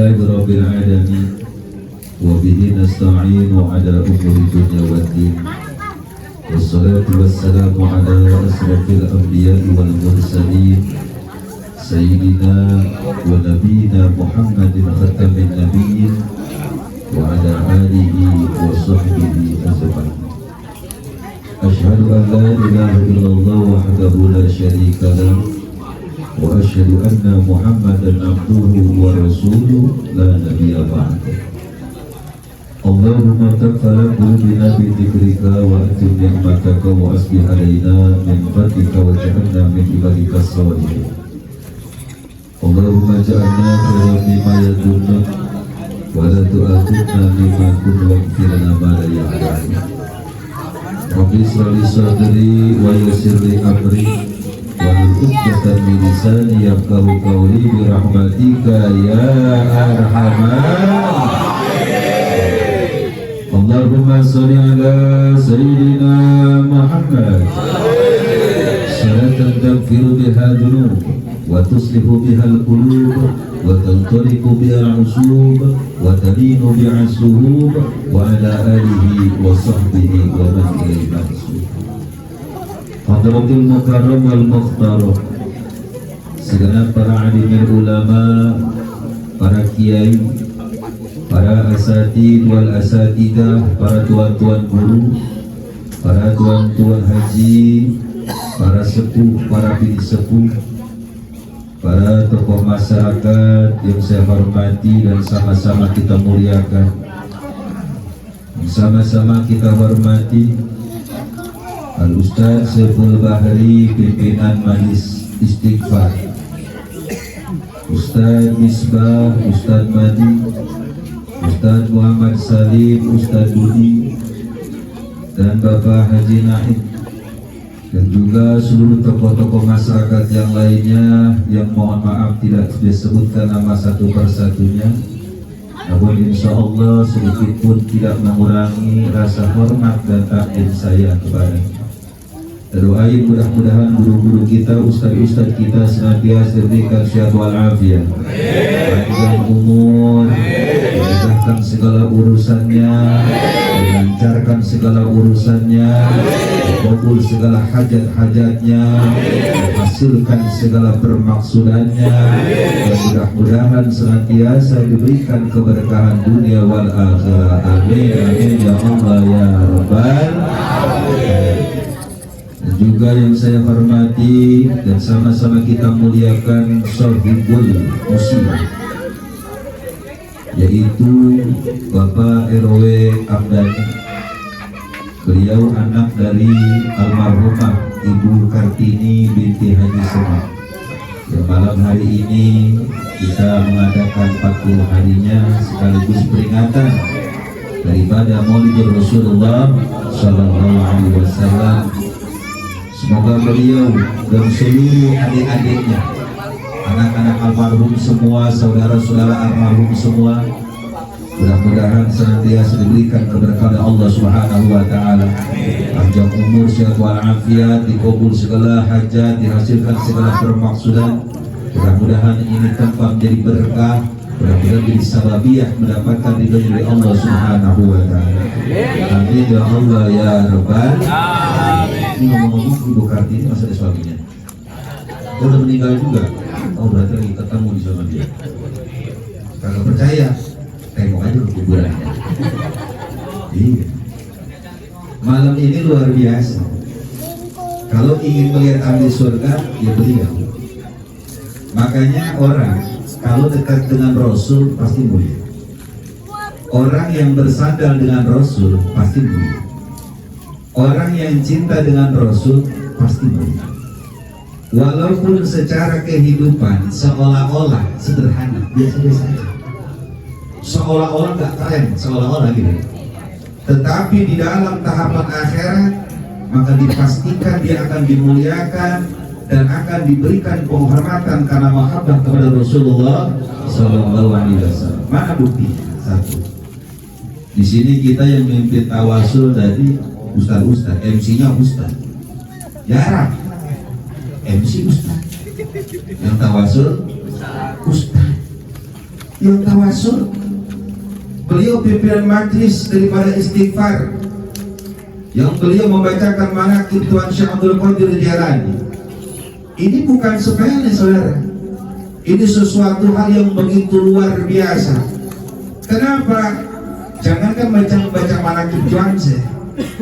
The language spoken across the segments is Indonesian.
Alhamdulillahi Rabbil Alamin. Wabihi nasta'inu ala umuri dunya waddin. Wassalatu wassalamu ala asrafil anbiya'i wal mursalin Sayyidina wa nabiyina Muhammadin khatamin nabiyyin wa ala alihi wa sahbihi ajma'in. Asyhadu an la ilaha illallah wahdahu la syarika lahu wa asyhadu anna Muhammadan abduhu wa rasuluhu la nabiyya ba'dahu. Allahumma taqabbal qulubana bi dzikrika wa atim ni'mataka wa asbih alaina min fadlika wa ja'alna min ibadika sholihin. Allahumma ja'alna khairan mimma yadunna wa la tu'akhidna mimma kunna waghfir lana ma la ya'lamu. Rabbi ishrah li sadri wa yassir li amri wahlul 'uqdatam min lisani yafqahu qawli bi rahmatika ya arhamar. Allahumma sholli ala sayyidina Muhammad salatan taghfiru biha dhunub wa tuslihu biha al-qulub wa tantaliqu biha al-usub wa talinu biha as-suhub wa ala alihi wa sahbihi wa man ilayhi mansub. Hadratul mukarram wal mukhtaram, segenap para alimin ulama, para kiai, para asatid wal asatidah, para tuan-tuan guru, para tuan-tuan haji, para sepuh, para bini sepuh, para tokoh masyarakat yang saya hormati dan sama-sama kita muliakan, sama-sama kita hormati Al-Ustaz Saiful Bahri, pimpinan Majelis Istighfar, Ustaz Misbah, Ustaz Madi, Ustaz Muhammad Salim, Ustaz Budi, dan Bapak Haji Naim, dan juga seluruh tokoh-tokoh masyarakat yang lainnya yang mohon maaf tidak disebutkan nama satu persatunya, namun insya Allah sedikit pun tidak mengurangi rasa hormat dan takdim saya kepadanya. Doain mudah-mudahan guru-guru kita, ustaz-ustaz kita senantiasa diberikan sehat walafiat, panjang umur, dimudahkan segala urusannya, dilancarkan segala urusannya, dikabul segala hajat-hajatnya, menghasilkan segala permaksudannya, dan mudah-mudahan senantiasa diberikan keberkahan dunia wal akhirah. Amin amin ya Allah ya Rabbal alamin. Dan juga yang saya hormati dan sama-sama kita muliakan Sohibul Musibah, yaitu Bapak RW Abdani. Beliau anak dari almarhumah Ibu Kartini binti Haji Semar. Ya, malam hari ini kita mengadakan 40 harinya sekaligus peringatan daripada Maulid Rasulullah Sallallahu Alaihi Wasallam. Semoga beliau dan seluruh adik-adiknya, anak-anak almarhum semua, saudara-saudara almarhum semua, mudah-mudahan senantiasa diberikan keberkahan Allah Subhanahu wa taala, panjang umur, sehat walafiat, dikabul segala hajat, dihasilkan segala permaksudan. Mudah-mudahan ini tempat menjadi berkah, mudah-mudahan jadi sababiyah mendapatkan ridho dari Allah Subhanahu wa taala. Amin ya Allah ya Rabbal alamin. Ini ngomong-ngomong, Ibu Kartini masih ada suaminya? Oh, udah meninggal juga? Oh, berarti lagi ketemu di sama dia. Kalau percaya, tengok aja kuburannya. Iya. Malam ini luar biasa. Kalau ingin melihat ahli surga, ya beliau. Makanya orang kalau dekat dengan Rasul pasti mulia. Orang yang bersandar dengan Rasul pasti mulia. Orang yang cinta dengan Rasul pasti mulia. Walaupun secara kehidupan seolah-olah sederhana, biasa-biasa saja, seolah-olah gak keren, seolah-olah gitu. Tetapi di dalam tahapan akhirat, maka dipastikan dia akan dimuliakan dan akan diberikan penghormatan karena mahabbah kepada Rasulullah Sallallahu Alaihi Wasallam. Mana bukti? Satu. Di sini kita yang memimpin tawasul tadi ustaz-ustaz, MC-nya ustaz. Jarang MC ustaz. Yang tawasul ustaz. yang tawasul. Beliau pimpinan majlis daripada istighfar, yang beliau membacakan manaqib Tuan Syekh Abdul Qadir Jailani. Ini bukan sepele, saudara. Ini sesuatu hal yang begitu luar biasa. Kenapa? Jangankan baca manaqib Tuan Syekh,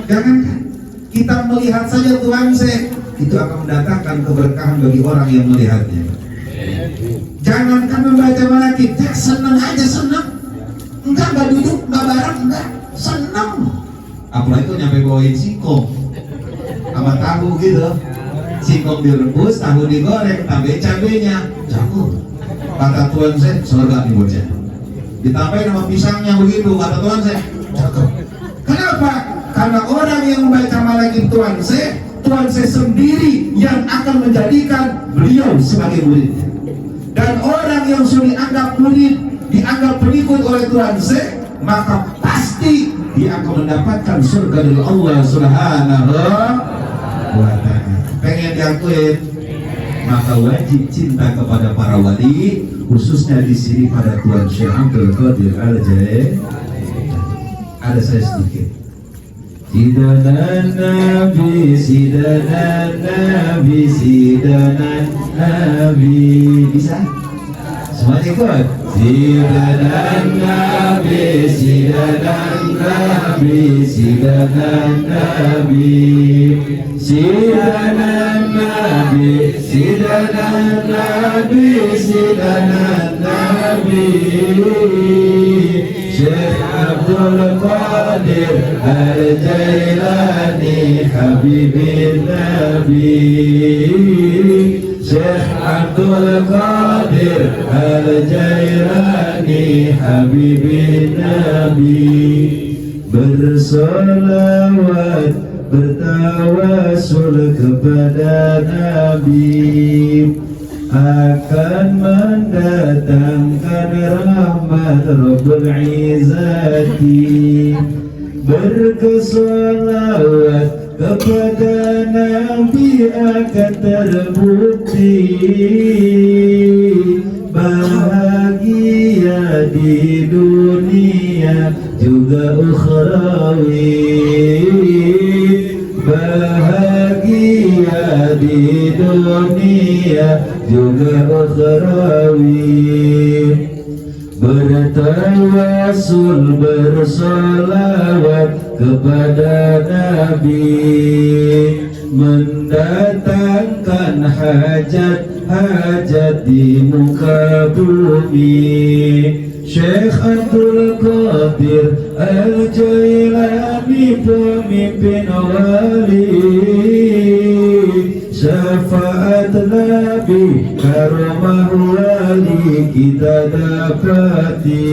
jangankan kita melihat saja Tuan Syekh, itu akan mendatangkan keberkahan bagi orang yang melihatnya. Jangankan membaca manaqib, ya senang aja, senang. Enggak duduk, enggak bareng, enggak, senang. Apalagi itu nyampe bawain singkong sama tahu gitu. Singkong direbus, tahu digoreng, tambah cabenya, jago. Kata Tuan Syekh, surga nih bocah. Ditambahin sama pisangnya begitu, kata Tuan Syekh, jago. Kenapa? Karena orang yang membaca manaqib Tuan Syekh sendiri yang akan menjadikan beliau sebagai muridnya. Dan orang yang sudah dianggap murid, dianggap pengikut oleh Tuan Syekh, maka pasti dia akan mendapatkan surga dari Allah Subhanahu wa ta'ala. Pengen diakuin, maka wajib cinta kepada para wali, khususnya di sini pada Tuan Syekh Abdul Qadir Al-Jailani. Ada saya sedikit. Sidana Nabi, Sidana Nabi, Sidana Nabi. Bisa? Semuanya ikut. Sidana Nabi, Sidana Nabi, Sidana Nabi, Sidana Nabi, Sidana Nabi, Sidana Nabi. Syekh Abdul Qadir Al-Jailani Habibin Nabi, Syekh Abdul Qadir Al-Jailani Habibin Nabi. Bersolawat, bertawasul kepada Nabi akan mendatangkan rahmat Rabbul Izzati. Berkesolawat kepada Nabi akan terbukti bahagia di dunia juga ukhrawi. Bahagia di dunia juga ukhrawi. Bertawasul, bersolawat kepada Nabi mendatangkan hajat-hajat di muka bumi. Syekh Abdul Qadir Al-Jailani pemimpin wali, syafaat Nabi karamah wali kita dapati.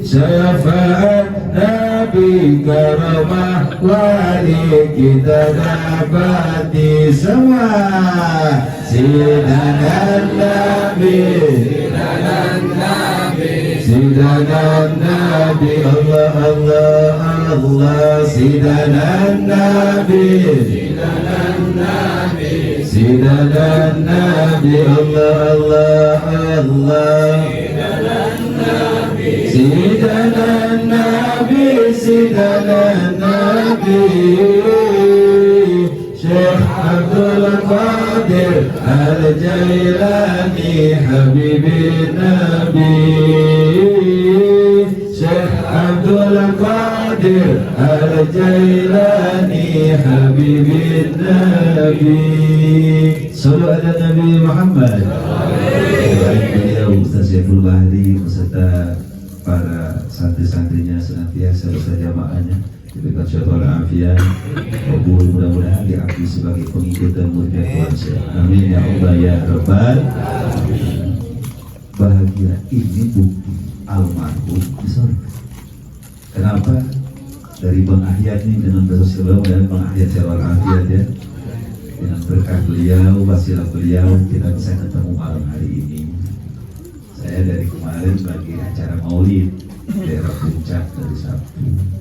Syafaat Nabi karamah wali kita dapati. Semua Sidana Nabi, Sidana Nabi, Allah Allah Allah. Sidana Nabi, Sidana Nabi, Allah Allah Allah. Sidana Nabi, Sidana Nabi. Syekh Abdul Qadir Al-Jailani Habibin Nabi, Syekh Abdul Qadir Al-Jailani Habibin Nabi. Sallu ala Nabi Muhammad. Beliau Ustaz Syaiful Bahri beserta para santri-santrinya senantiasa beserta jamaahnya diberikan syaitan afiat, kabul, mudah-mudahan diakui sebagai pengikut dan murid Tuhan Syekh. Amin ya Allah ya Rabbal. Bahagia ini bukti almarhum di surga. Kenapa? Dari Bang Ahyad ini dengan bersosial dan Bang Ahyad syaitan afiat ya. Dengan berkah beliau, wasilah beliau, kita bisa ketemu malam hari ini. Saya dari kemarin bagi acara maulid daerah Puncak dari Sabtu.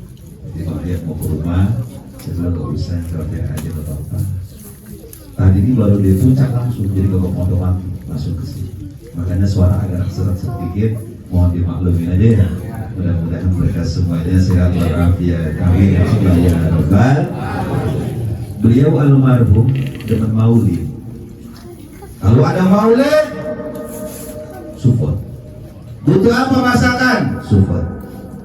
Jadi kalau dia mau ke rumah, saya nggak usah kalau dia aja nggak apa-apa. Tadi ini baru di Puncak langsung, jadi kalau mau doang langsung ke sini. makanya suara agak serak sedikit, mohon dimaklumin aja ya. Mudah-mudahan mereka semuanya sehat walafiat. Amin ya Allah ya Rabbal. Beliau almarhum dengan maulid. Kalau ada maulid, support. Butuh apa masakan? Support.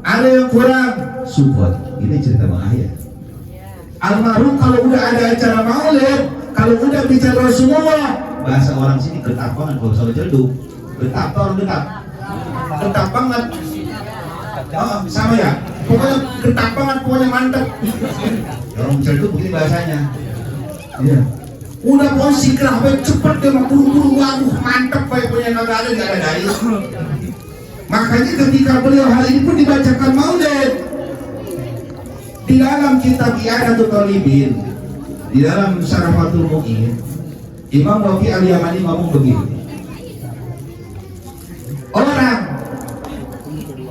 Ada yang kurang? Support. Ini cerita Bang Ahya. Almarhum kalau udah ada acara maulid, kalau udah bicara Rasulullah, bahasa orang sini getap banget kalau soal celduk. Getap atau getap? Getap banget. Oh, sama ya? Pokoknya getap banget, pokoknya mantep. Orang celduk begini bahasanya. Iya. Udah posisi kerah, cepet dia mau buru-buru, waduh mantep, punya kagak ada dari. Makanya ketika beliau hari ini pun dibacakan maulid di dalam kitab I'anatul Talibin, di dalam Syarafatul Mu'in, Imam Wafi Al-Yamani ngomong begini, orang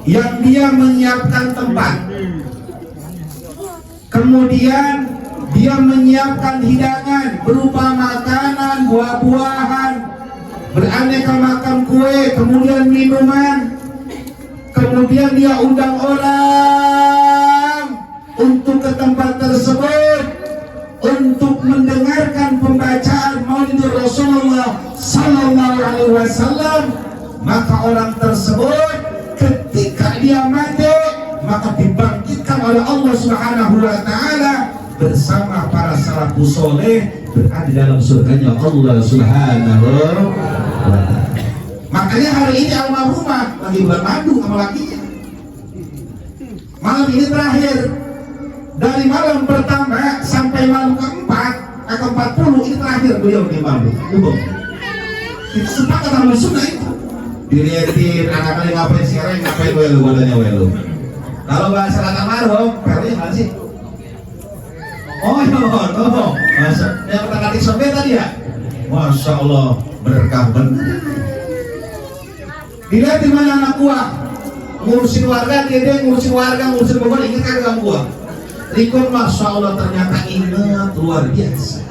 yang dia menyiapkan tempat, kemudian dia menyiapkan hidangan berupa makanan, buah-buahan, beraneka macam kue, kemudian minuman, kemudian dia undang orang untuk ke tempat tersebut untuk mendengarkan pembacaan Maulid Rasulullah Sallallahu Alaihi Wasallam, maka orang tersebut ketika dia mati maka dibangkitkan oleh Allah Subhanahu Wa Taala bersama para salafus soleh berada dalam surganya Allah Subhanahu Wa Taala. Makanya hari ini almarhumah lagi bulan madu sama lakinya. Malam ini terakhir, dari malam pertama sampai malam keempat atau 40 ini terakhir beliau di madu. Sepakat sama sunnah itu. Dilihatin anak-anak ngapain sekarang, ngapain welu badannya welu. Kalau bahasa kata marhum, perlunya mana sih? Oh, masa yang kata sobek tadi ya? Masya Allah, berkah benar. Dilihat di mana anak gua ngurusin warga, dia ngurusin warga, ngurusin beban, ingat kan gak gua? Rikon, Masya Allah, ternyata ingat luar biasa.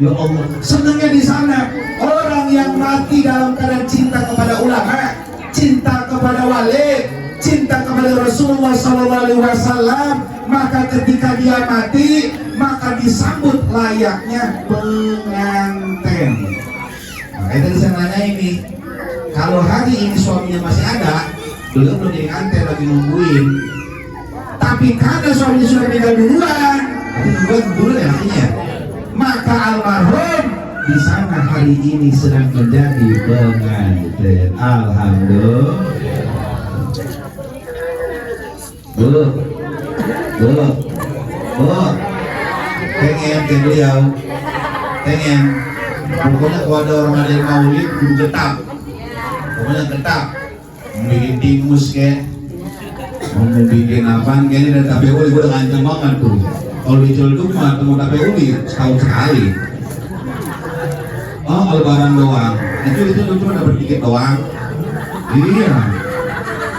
Ya Allah, senangnya di sana orang yang mati dalam keadaan cinta kepada ulama, cinta kepada wali, cinta kepada Rasulullah SAW, maka ketika dia mati, maka disambut layaknya pengantin. Makanya tadi saya nanya ini, kalau hari ini suaminya masih ada, belum jadi nganten, lagi nungguin. Tapi karena suaminya sudah meninggal duluan, tapi nungguin dulu ya artinya. Maka almarhum di sana hari ini sedang menjadi pengantin. Alhamdulillah. Pengen ke beliau, pengen. Pokoknya kalau ada orang ada yang maulid, kudu getap. Pokoknya tetap bikin timus kayak mau bikin apaan kayaknya dari KPU gue udah ngancam banget tuh. Kalau di Celduk mah temu KPU setahun sekali. Oh, lebaran doang. Itu cuma dapat tiket doang. Iya.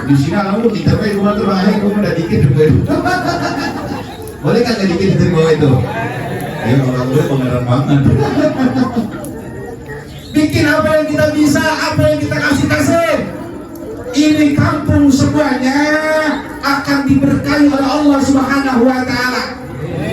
Di sini kamu kita pakai rumah terbaik, kamu udah dikit juga. Boleh kan nggak dikit di bawah itu? Ya orang gue pangeran banget. Bikin apa yang kita bisa, apa yang kita kasih. Ini kampung semuanya akan diberkahi oleh Allah Subhanahu Wa Taala.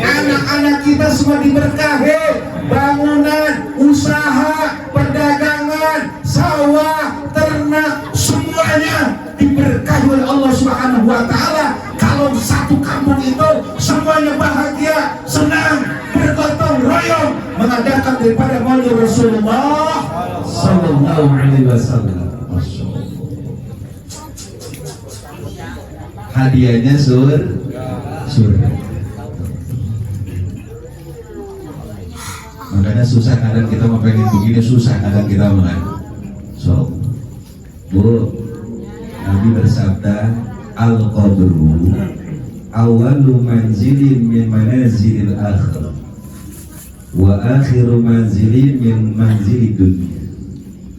Anak-anak kita semua diberkahi, bangunan, usaha, perdagangan, sawah, ternak, semuanya diberkahi oleh Allah Subhanahu Wa Taala. Kalau satu kampung itu semuanya bahagia, senang, bergotong royong mengadakan daripada Maulid Rasulullah Sallallahu Alaihi Wasallam. Hadiahnya surga. Makanya susah kadang kita mau pengen begini, susah kadang kita mau. So, Bu, Nabi bersabda, al-qabru awalu manzilin min manazilil akhir wa akhiru manzilin min manzilid dunia.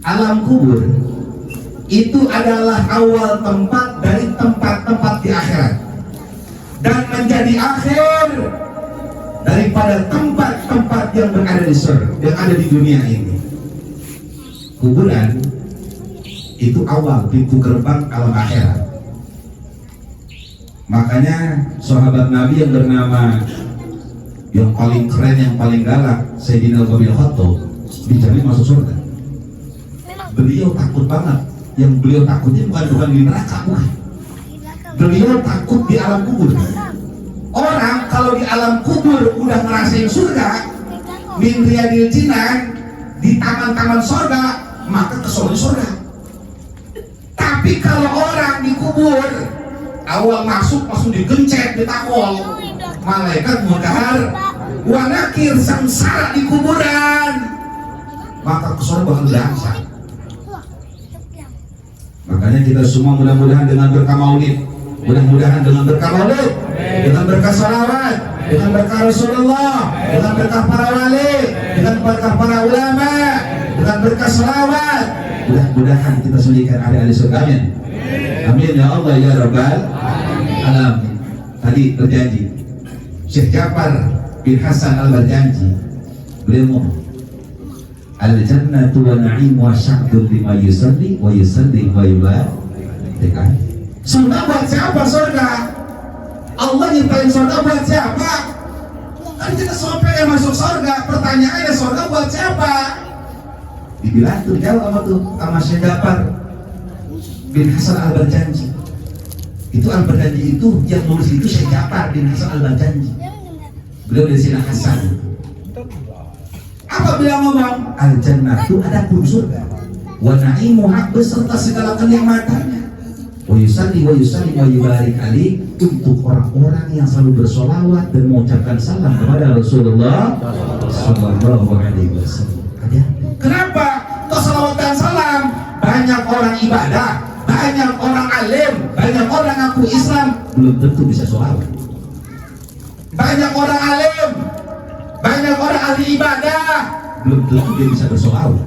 Alam kubur itu adalah awal tempat dari tempat-tempat di akhirat dan menjadi akhir daripada tempat-tempat yang berada di surga, yang ada di dunia ini. Kuburan Itu awal pintu gerbang alam akhirat. Makanya sahabat Nabi yang bernama yang paling keren, yang paling galak, Sayyidina Umar bin Khattab, dijamin masuk surga. Beliau takut banget. Yang beliau takutnya bukan di neraka, bukan. Beliau takut di alam kubur. Orang kalau di alam kubur udah ngerasain surga, min riyadil jinan, di taman-taman surga, maka kesono surga. Tapi kalau orang di kubur, awal masuk langsung digencet, ditakol, malaikat mungkar wa nakir, sengsara di kuburan, maka kesono bakal dahsyat. Makanya kita semua mudah-mudahan dengan berkah maulid, mudah-mudahan dengan berkah maulid, dengan berkah salawat, dengan berkah Rasulullah, dengan berkah para wali, dengan berkah para ulama, dengan berkah salawat, mudah-mudahan kita selikan ahli-ahli surga. Amin. Amin ya Allah ya Rabbal alamin. Tadi berjanji Syekh Ja'far bin Hasan al-Barjanji, beliau ngomong, al-jannatu wa na'imu wa sya'dun lima yusalli wa yusalli wa yubarik. Surga buat siapa surga? Allah nyiptain surga buat siapa? Kan kita semua pengen masuk surga. Pertanyaannya surga buat siapa? Dibilang tuh, jawab sama Syekh Ja'far bin Hasan al-Barjanji. Itu al-Barjanji itu yang nulis itu Syekh Ja'far bin Hasan al-Barjanji. Beliau dari sini Hasan. Apa beliau ngomong? Al-jannatu, adapun surga, wa na'imuha, beserta segala kenikmatannya, wa yusalli wa yubarik alaih, untuk orang-orang yang selalu bersolawat dan mengucapkan salam kepada Rasulullah sallallahu alaihi wasallam. Kenapa? Kok salawat dan salam? Banyak orang ibadah, banyak orang alim, banyak orang ngaku Islam, belum tentu bisa solawat. Banyak orang alim, banyak orang ahli ibadah, belum tentu dia bisa bersolawat.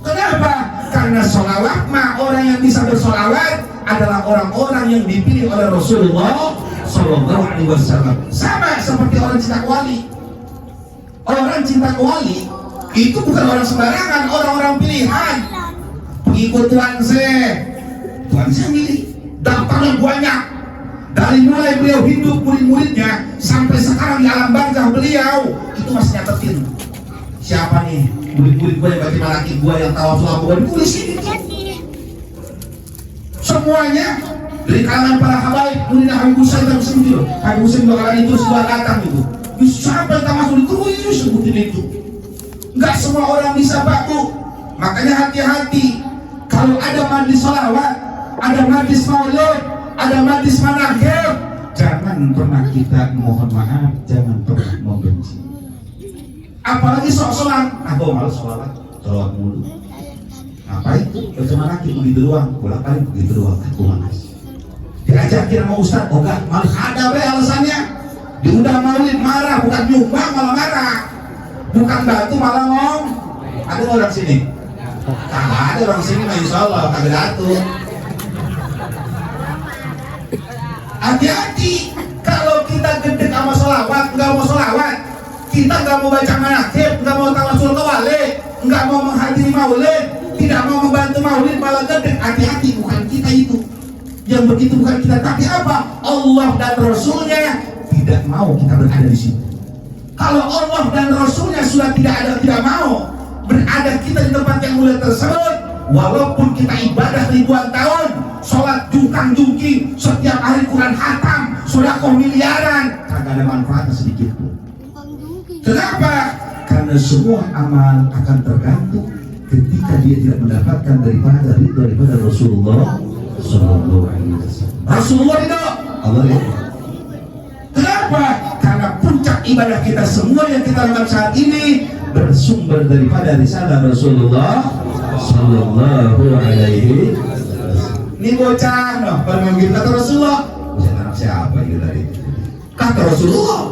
Kenapa? Karena solawat mah, orang yang bisa bersolawat adalah orang-orang yang dipilih oleh Rasulullah Sallallahu Alaihi Wasallam. Sama seperti orang cinta wali. Orang cinta wali itu bukan orang sembarangan, orang-orang pilihan. Pengikut Tuan Syekh milih, daftarnya banyak. Dari mulai beliau hidup, murid-muridnya sampai sekarang di alam barzah beliau itu masih nyatetin siapa nih murid-murid gue yang baca malaki gue yang tawasul gue, ditulis ini semuanya dari kalangan para habaib. Muridnya Habib Husain dan Semjur, Habib Husain bakalan itu sebuah datang itu sampai tawasul itu sebutin itu. Nggak semua orang bisa baku. Makanya hati-hati kalau ada majlis sholawat, ada majlis maulid, ada majlis manaqib, jangan pernah kita mohon maaf, jangan pernah membenci. Apalagi sok-sokan, aku malas sholawat mulu. Apa itu? Baca manaqib begitu doang, bolak balik begitu doang, aku malas. Diajakin sama ustaz, oh enggak, malas. Ada be alasannya. Diundang maulid marah, bukan nyumbang malah marah. Bukan batu malah ngomong. Ada orang sini? Kagak ada orang sini, insya Allah kagak datang. Hati-hati kalau kita gede sama sholawat, nggak mau sholawat, kita nggak mau baca manaqib, nggak mau tawasul ke wali, nggak mau menghadiri maulid, tidak mau membantu maulid, malah gede. Hati-hati, bukan kita itu yang begitu, bukan kita. Tapi apa? Allah dan Rasulnya tidak mau kita berada di situ. Kalau Allah dan Rasulnya sudah tidak mau berada kita di tempat yang mulia tersebut, walaupun kita ibadah ribuan tahun, sholat jungkang-jungking, setiap hari Quran khatam, sedekah miliaran, kagak ada manfaatnya sedikit pun. Kenapa? Karena semua amal akan tergantung ketika dia tidak mendapatkan daripada Rasulullah Sallallahu Alaihi Wasallam. Rasulullah itu Allah ya. Kenapa? Karena puncak ibadah kita semua yang kita lakukan saat ini bersumber daripada risalah Rasulullah Sallallahu Alaihi Wasallam. Ini bocah, noh, memanggil kata Rasulullah. Bocah anak siapa ini tadi? Kata Rasulullah.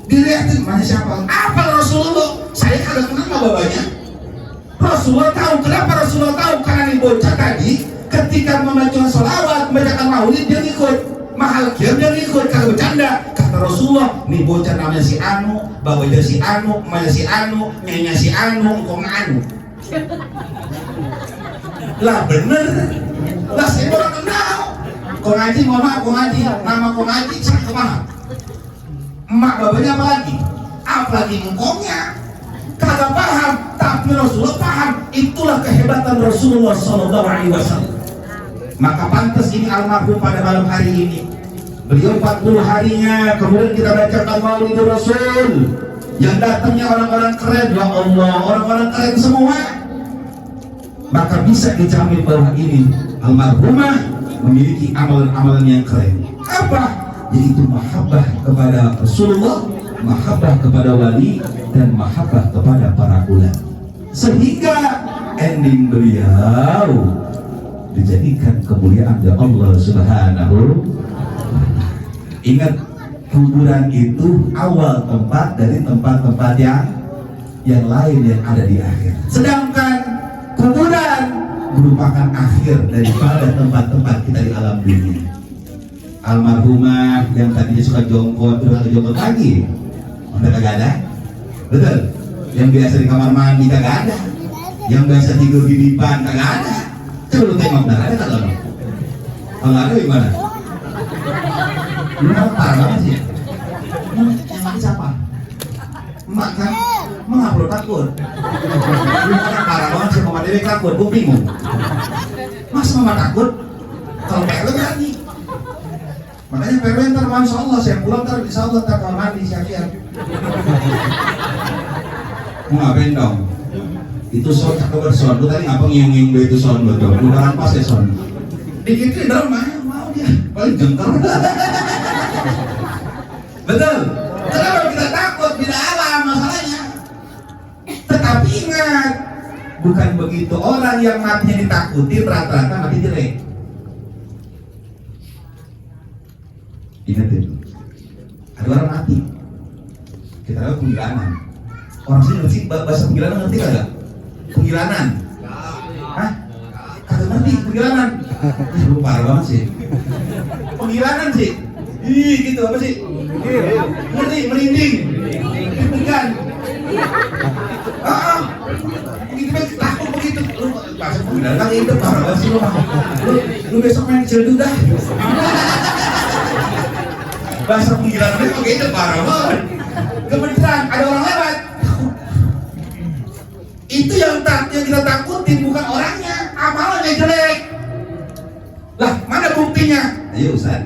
Dilihatin mana siapa? Apa Rasulullah? Saya kagak kenal sama babanya. Rasulullah tahu. Kenapa Rasulullah tahu? Karena ini bocah tadi ketika membaca sholawat, membacakan maulid dia ikut. Mahal kiam dia ikut, kagak bercanda. Kata Rasulullah, nih bocah namanya si Anu, babanya si Anu, emaknya si Anu, nyanya si Anu, engkong Anu. Lah bener. Lah saya orang kenal. Kau ngaji, mohon maaf, kau ngaji. Nama kau ngaji, saya kemana? Emak babanya apa lagi? Apalagi ngomongnya. Kagak paham, tapi Rasulullah paham. Itulah kehebatan Rasulullah SAW. Maka pantas ini almarhum pada malam hari ini. Beliau 40 harinya, kemudian kita bacakan Maulid Rasul. Yang datangnya orang-orang keren, ya Allah, orang-orang keren semua. Maka bisa dijamin bahwa ini almarhumah memiliki amalan-amalan yang keren. Apa? Yaitu mahabbah kepada Rasulullah, mahabbah kepada wali, dan mahabbah kepada para ulama. Sehingga ending beliau dijadikan kemuliaan oleh Allah Subhanahu. Ingat, kuburan itu awal tempat dari tempat-tempat yang lain yang ada di akhir. Sedangkan kuburan merupakan akhir daripada tempat-tempat kita di alam dunia. Almarhumah yang tadinya suka jongkok, udah gak jongkok lagi. Udah kagak ada. Betul. Yang biasa di kamar mandi kagak ada. Yang biasa tidur di dipan kagak ada. Coba lu tengok, ada kagak lo? Kalau ada gimana? Lu parah banget sih ya? Yang mati siapa? Emak kan? Emak gak perlu takut. Lu parah banget sih, Mama Dewi takut, gue bingung. Masa Mama takut? Kalau PW berani. Makanya PW ntar Masya Allah, saya pulang ntar insya Allah ntar kamar mandi siap-siap. Mau ngapain dong? Itu son, cakep son. Lu tadi ngapa ngiung-ngiung itu son lu dong? Udah pas ya son. Dikit di dalam mau dia, paling jengkel. Betul. Kenapa kita takut? Tidak alam masalahnya. Tetapi ingat, bukan begitu. Orang yang matinya ditakuti rata-rata mati jelek. Ingat itu. Ada orang mati. Kita tahu penggilanan. Orang sini ngerti bahasa penggilanan, ngerti gak? Penggilanan. Hah? Kagak ngerti penggilanan. Lu parah banget sih. Penggilanan sih. Ih, gitu apa sih? Ngerti, merinding. Bukan. Begitu begitu takut begitu. Lu bahasa penggilanan itu parah banget sih lu. Lu besok main kecil juga. Bahasa penggilanan itu begitu parah banget. Kebetulan ada orang lewat. Itu yang kita takutin bukan orangnya, amalannya jelek. Lah, mana buktinya? Ayo Ustaz,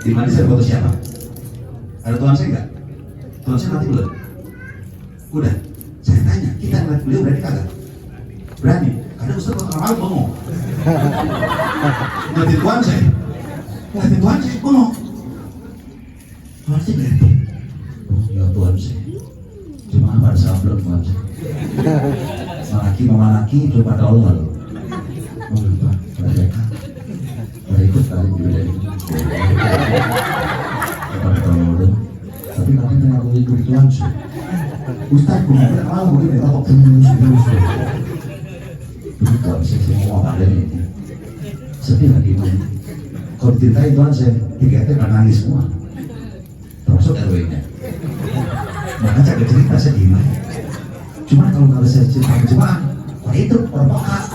di mana saya foto siapa? Ada tuan saya enggak? Tuan saya mati belum? Udah, saya tanya, kita ngeliat beliau berani kagak? Berani, karena Ustaz kalau malu bengong. Ngeliatin tuan saya bengong. Tuan saya berani. Oh ya tuan saya, cuma pada saat belum tuan saya. Mama laki itu pada Allah loh. Oh lupa, mereka ikut kali dari pada Allah. Tapi nanti tengah aku ikut Tuhan sih. Ustaz kemudian mau begini, apa terus. Begitu saya mau apa dari ini. Sedih lagi ini. Kalau dicintai Tuhan saya, tiketnya kan nangis semua. Termasuk RW-nya. Maka cak cerita saya gimana. Cuma kalau saya cerita kecewaan, wah itu orang baka.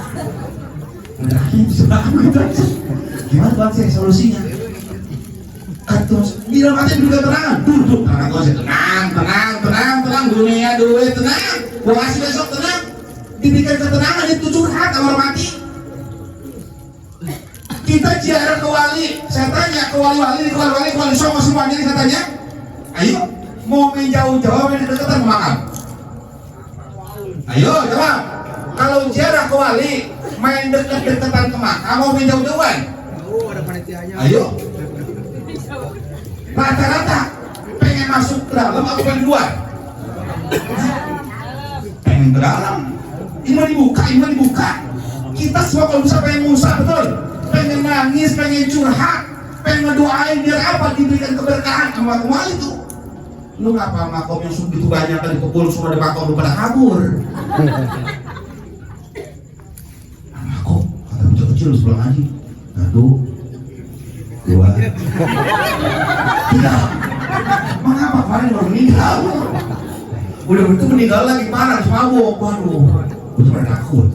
Berakhir sebelah aku itu aja. Gimana Tuhan saya solusinya? Terus bilang aja juga tenang, duduk. Tenang Tuhan saya tenang. Dunia duit tenang. Gua kasih besok tenang. Diberikan ketenangan itu curhat kamar mati. Kita ziarah ke wali. Saya tanya ke wali semua semuanya saya tanya. Ayo, mau main jauh-jauh main deketan makam. Ayo jawab. Kalau ziarah ke wali, main dekat-dekatan ke makam, mau main jauh-jauhan? Ada panitianya. Ayo. Rata-rata pengen masuk ke dalam atau pengen keluar? Pengen ke dalam. Iman dibuka. Kita semua kalau bisa pengen musa, betul? Pengen nangis, pengen curhat, pengen ngedoain biar apa? Diberikan keberkahan sama wali itu. Lu ngapa makom yang begitu banyak kali kepul semua ada makom lu pada kabur? Makom, kata kecil-kecil lu sebelah ngaji. 1, 2. Tidak. Mengapa kemarin baru meninggal? Udah begitu meninggal lagi parah, mabuk. Waduh, gue tuh pada takut.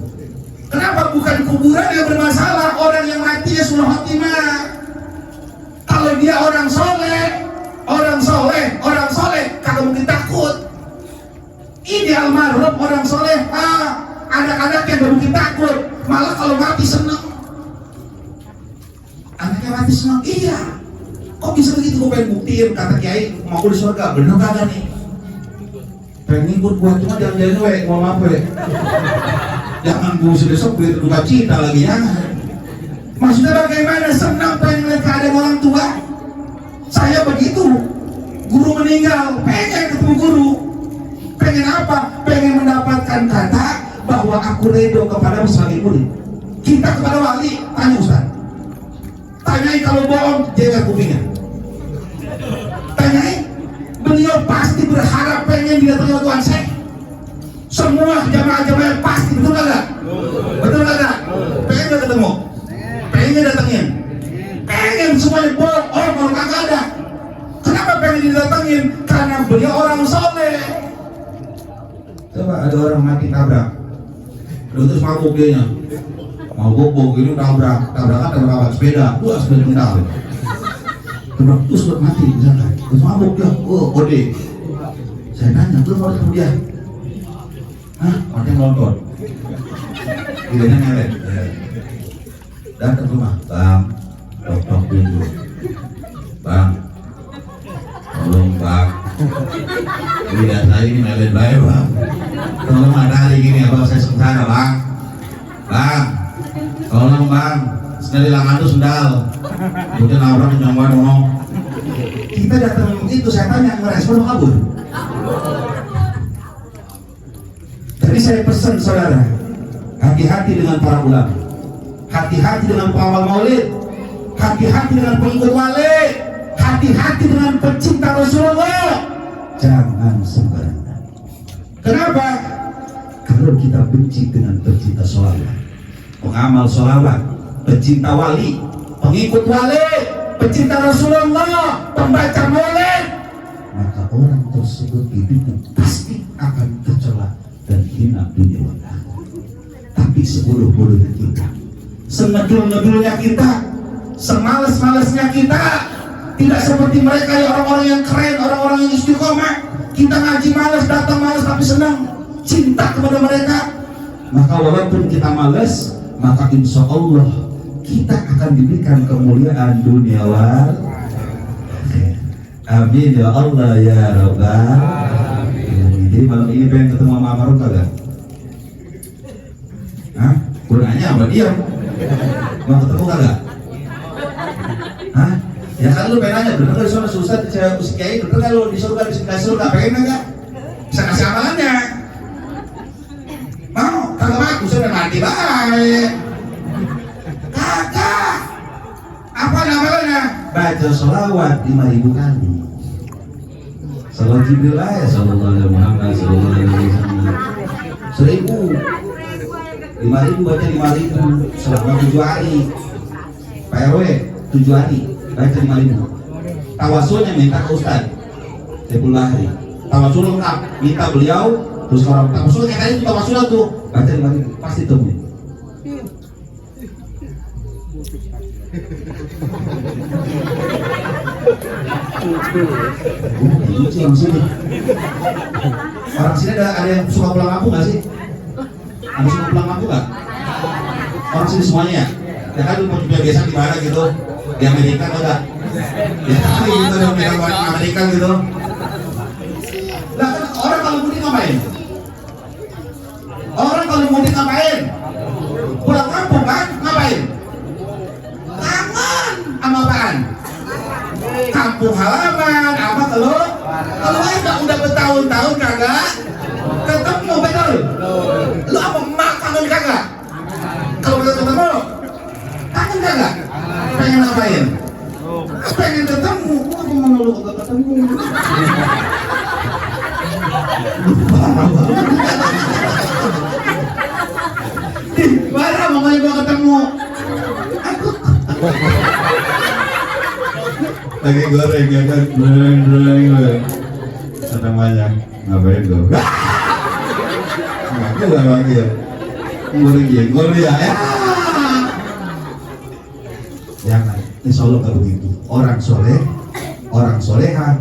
Kenapa bukan kuburan yang bermasalah, orang yang mati ya sunnah khotimah. Kalau dia orang soleh, kalau mungkin takut. Ini almarhum orang soleh, anak-anak yang gak mungkin takut, malah kalau mati senang. Anaknya mati senang, iya. Kok bisa begitu? Gue pengen buktiin, kata Kiai, mau aku di surga, bener kagak nih? Pengen ngikut gua, cuma jangan-jangan we, mau apa ya? Jangan gue besok gue duka cita lagi ya. Maksudnya bagaimana? Senang pengen lihat keadaan orang tua. Saya begitu, guru meninggal, pengen ketemu guru. Pengen apa? Pengen mendapatkan kata bahwa aku redo kepada sebagai murid. Kita kepada wali, tanya Ustaz. Tanyain kalau bohong, jaga kupingnya. Tanyain, beliau pasti berharap pengen didatangi oleh Tuhan saya. Semua jamaah-jamaah pasti, betul gak? Betul gak? Pengen gak ketemu? Pengen datengin? Pengen semuanya bohong, kalau kagak ada. Kenapa pengen didatengin? Karena beliau orang soleh. Coba ada orang mati tabrak, terus mabuk dia nya, mabuk ini tabrakan sepeda, sepeda mental, tabrak terus mati misalkan, terus mabuk dia, kode, saya nanya, lu mau ketemu dia? Hah? Orang nonton, gilanya ngelet, datang rumah, bang, tok dulu, bang, tolong bang. Lihat saya ini melet baik bang. Tolong ada hari gini apa saya sengsara bang. Bang, tolong bang. Sekali langan tuh sendal. Mungkin orang nyoba dong. Kita datang itu saya tanya merespon kabur. Jadi saya pesan saudara, hati-hati dengan para ulama, hati-hati dengan pengawal maulid, hati-hati dengan pengikut wali, hati-hati dengan pecinta Rasulullah. Jangan sembarangan. Kenapa? Kalau kita benci dengan pecinta sholawat, pengamal sholawat, pecinta wali, pengikut wali, pecinta Rasulullah, pembaca maulid, maka orang tersebut hidupnya pasti akan tercela dan hina dunia dan akhirat. Tapi sebodoh-bodohnya kita, sengedul-ngedulnya kita, semalas-malasnya kita, tidak seperti mereka yang orang-orang yang keren, orang-orang yang istiqomah. Kita ngaji malas, datang malas tapi senang, cinta kepada mereka. Maka walaupun kita malas, maka insya Allah kita akan diberikan kemuliaan dunia wal akhirah. Amin ya Allah ya Rabbal alamin. Jadi malam ini pengen ketemu sama Amarun kagak? Hah? Gunanya sama dia? Mau ketemu kagak? Hah? Ya kan lu pengen nanya, bener gak disuruh susah Kiai, bener gak lu disuruh pengen gak? Bisa kasih amalannya. Mau? Kagak bagus, udah mati baik. Kagak. Apa namanya? Baca sholawat 5.000 kali. Salat Jibril ya sallallahu alaihi Muhammad sallallahu alaihi wasallam. 1.000. 5.000 baca 5.000 selama 7 hari. Pak RW 7 hari. Baca 5.000. Tawasulnya minta ke Ustaz Saiful Bahri. Tawasul lengkap, minta beliau. Terus orang tawasul kayak tadi itu tawasul tuh. Baca 5.000 pasti temu. Lucu orang sini. Orang sini ada yang suka pulang kampung nggak sih? Ada suka pulang kampung nggak? Orang sini semuanya ya? Ya kan lu punya biasa di mana gitu? Di Amerika atau enggak? Ya kali gitu di Amerika gitu. Nah kan orang kalau mudik ngapain? Orang kalau mudik ngapain? Pulang kampung kan? Ngapain? Kangen sama apaan? Kampung halaman, apa kalau udah bertahun-tahun kagak ketemu, betul? Lu apa kangen kagak? Kalau udah ketemu, kangen kagak? Pengen ngapain? Pengen ketemu, apa mau lu kagak ketemu? Mana mamanya gua ketemu? Aku lagi goreng ya kan, goreng sedang banyak ngapain gue? Ngaku gak manggil, goreng jengkol ya. Jangan, insya Allah kalau begitu. Orang soleha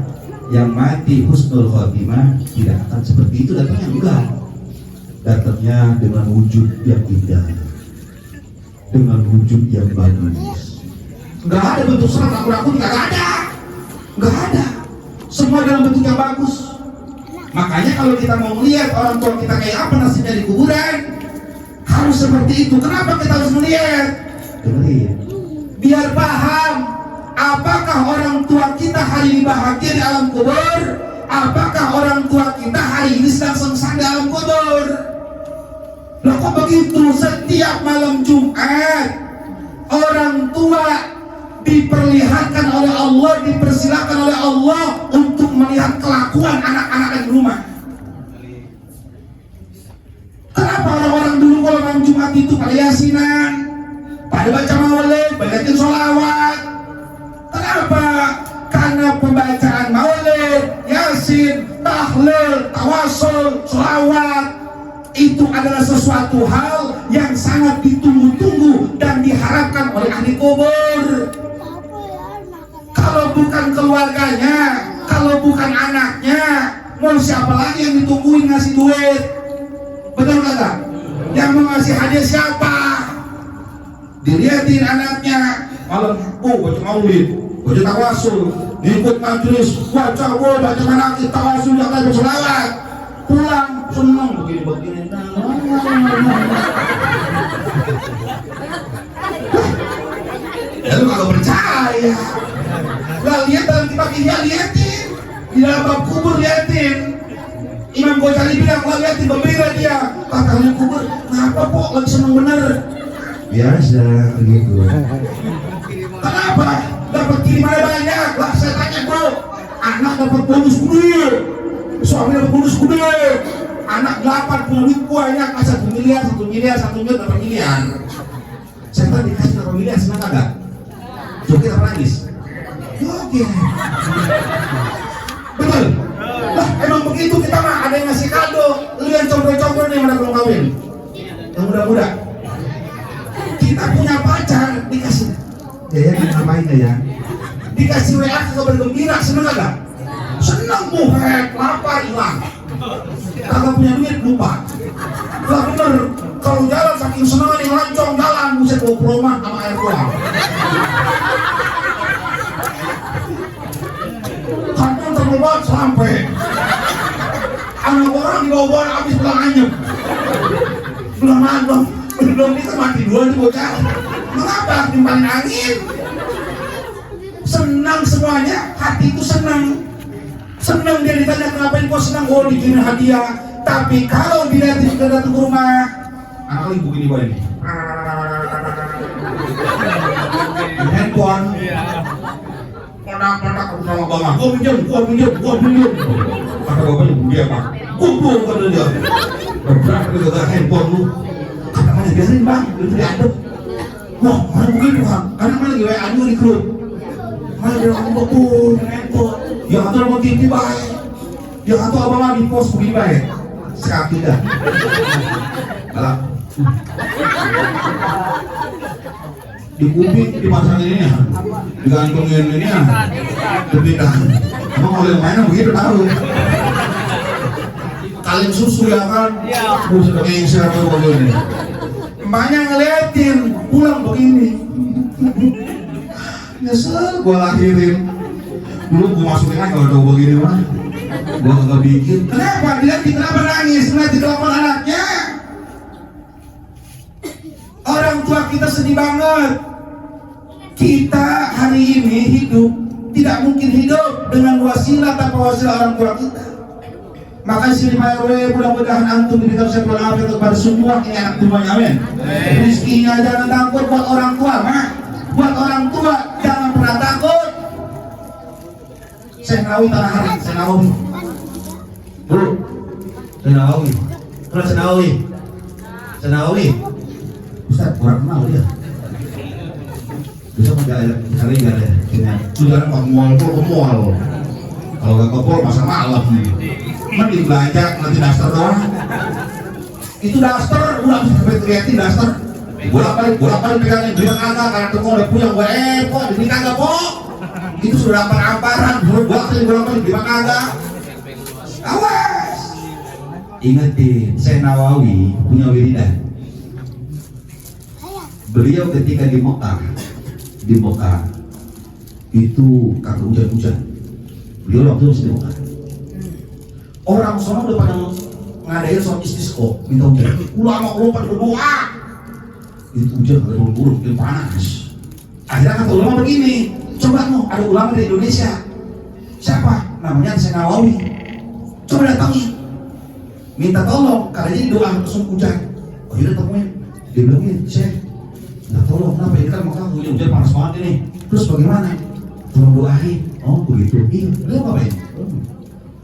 yang mati husnul khotimah tidak akan seperti itu datangnya, enggak. Datangnya dengan wujud yang indah, dengan wujud yang bagus. Enggak ada bentuk serat rakun-rakun, enggak ada. Semua dalam bentuk yang bagus. Makanya kalau kita mau melihat orang tua kita kayak apa nasibnya di kuburan, harus seperti itu. Kenapa kita harus melihat? Dengerin, biar paham apakah orang tua kita hari ini bahagia di alam kubur, apakah orang tua kita hari ini sedang sengsara di alam kubur. Loh kok begitu? Setiap malam Jumat orang tua diperlihatkan oleh Allah, dipersilakan oleh Allah untuk melihat kelakuan anak-anak di rumah. Kenapa orang-orang dulu kalau malam Jumat itu pada yasinan, pada baca maulid, bacain sholawat? Kenapa? Karena pembacaan maulid, yasin, tahlil, tawasul, sholawat itu adalah sesuatu hal yang sangat ditunggu-tunggu dan diharapkan oleh ahli kubur. Kalau bukan keluarganya, kalau bukan anaknya, mau siapa lagi yang ditungguin ngasih duit? Betul kagak? Yang mau ngasih hadiah siapa? Dilihatin anaknya, malam baca maulid, baca tawasul, ikut majelis, baca manaqib, tawasul, yang lain berselawat, pulang senang begini. Ya lu kagak percaya. Lah lihat dalam kitab Ihya, lihatin di dalam bab kubur, lihatin Imam Ghazali bilang, lah lihatin gembira dia, katanya kubur, kenapa kok lagi seneng bener? Biasa gitu. Kenapa? Dapat kiriman banyak. Lah saya tanya bro, anak dapat bonus gede, suami dapat bonus gede, anak 8 punya duit banyak, 1 miliar dapat miliar. Saya tadi dikasih 8 miliar, senang kagak? Joget apa nangis? Joget. Betul? Lah emang begitu kita mah, ada yang ngasih kado. Lu yang combro-combro nih mana belum kawin, yang muda-muda. Kita punya pacar, dikasih ya ngapain ya? Dikasih WA kabar gembira, seneng gak? Seneng buhet, lapar hilang. Kagak punya duit lupa. Lah bener, kalau jalan saking seneng nih ngelancong jalan, buset bawa perumahan sama air doang. Kantor terlebat sampai anak orang dibawa habis pulang anyep. Belum itu mati dua di bocah. Mengapa timpanin angin? Senang semuanya, hati itu senang dia ditanya kenapa kau senang, oh dikirim hadiah. Tapi kalau dilihat sudah datang ke rumah, anak ibu gini boleh nih handphone pada sama bapak, gua pinjam kata bapaknya, dia pak kumpul kata dia, berapa kata handphone lu, kata mana biarin bang, itu diadep. Wah mana begitu bang, karena mana lagi WA di grup, mana dia ngomong betul handphone, yang atau mau TV baik, yang atau apa di pos begini baik, sekali dah, alah, di kuping dipasangin ini ya, digantungin ini ya, dipindah. Emang oleh mainan begitu tahu. Kaleng susu ya kan, sudah ngingser atau begini. Emaknya ngeliatin, pulang begini. Nyesel gua lahirin. Dulu gua masukin aja kalau tahu begini mah. Gua kagak bikin. Kenapa? Dia kenapa nangis? Nanti telepon anaknya. Orang tua kita sedih banget. Kita hari ini hidup tidak mungkin hidup dengan wasilah tanpa wasilah orang tua kita. Makanya sini RW, mudah-mudahan antum diberikan sehat walafiat kepada semua ini anak tuanya, amin. Rizkinya jangan takut buat orang tua, mah. Buat orang tua jangan pernah takut. Senawi tanah hari, Senawi. Bro, Senawi. Kalau Senawi. Ustaz, kurang kenal dia. Bisa mencari gak ya? Sudah pak mual ke mual. Kalau gak ke pol masa malam nih. Mending belanja nanti dasar doang. Itu daster, udah bisa teriakin daster. Bolak-balik pegangin, bilang kagak, karena tuh udah punya gue kok, ini kagak kok. Itu sudah ampar-amparan, bolak-balik bilang kagak. Awas. Ingetin, saya Nawawi punya wiridan. Beliau ketika di Mekah itu kagak hujan-hujan. Beliau waktu itu di Mekah. Orang sono udah pada ngadain sholat istisqa, minta hujan. Ulama pada berdoa. Itu hujan kagak turun-turun, itu panas. Akhirnya kata ulama begini, coba ada ulama di Indonesia. Siapa? Namanya Syekh Nawawi. Coba datangi. Minta tolong, karena jadi doa langsung hujan. Oh iya temuin. Dia bilang gini, Syekh, minta tolong, kenapa ini kan Mekah hujan panas banget ini. Terus bagaimana? Tolong doain. Oh begitu. Iya, dia ngapain?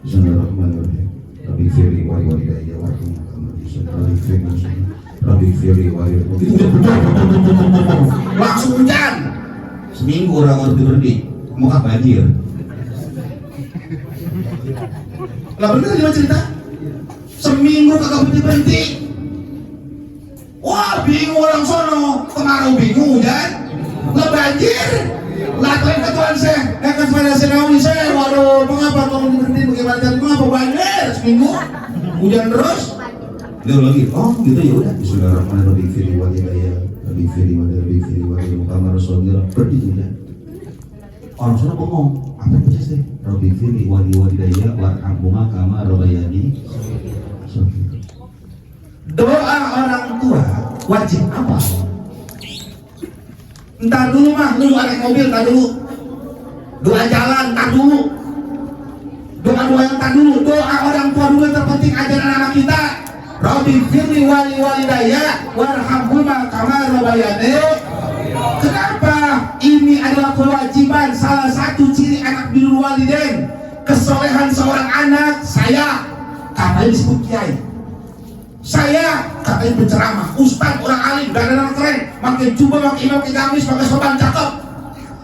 Bismillahirrahmanirrahim. Rabbi firli wa walidayya warhamhuma Rabbi firli wa langsung hujan. Seminggu orang berhenti. Mekah banjir. Lah bener gimana cerita? Seminggu kagak berhenti. Wah bingung orang sono. Kemarau bingung hujan. Lah banjir. Lah ketuaan saya, kepada saya Nawawi saya, waduh, mengapa kamu berhenti bagaimana? Mengapa banjir seminggu? Hujan terus? Dia lagi, oh gitu ya udah. Bismillahirrahmanirrahim. Firi walidayya, Rabbi firi walidayya, Muhammad Rasulullah. Berarti hujan. Orang sana ngomong, apa yang baca sih? Rabbi firi walidayya, warhamhuma kama rabbayani. Doa orang tua wajib apa? Entar dulu mah, lu naik mobil, entar dulu. Doa jalan, entar dulu. Doa-doa yang entar dulu. Doa orang tua dulu yang terpenting ajaran anak kita. Rabbi firli walidayya warhamhuma kama rabbayani. Kenapa? Ini adalah kewajiban, salah satu ciri anak birrul walidain. Kesolehan seorang anak, saya katanya disebut kiai. Saya katanya penceramah, ustaz, orang alim, dandan keren, pakai jubah, pakai imam, pakai gamis, pakai sopan, cakep.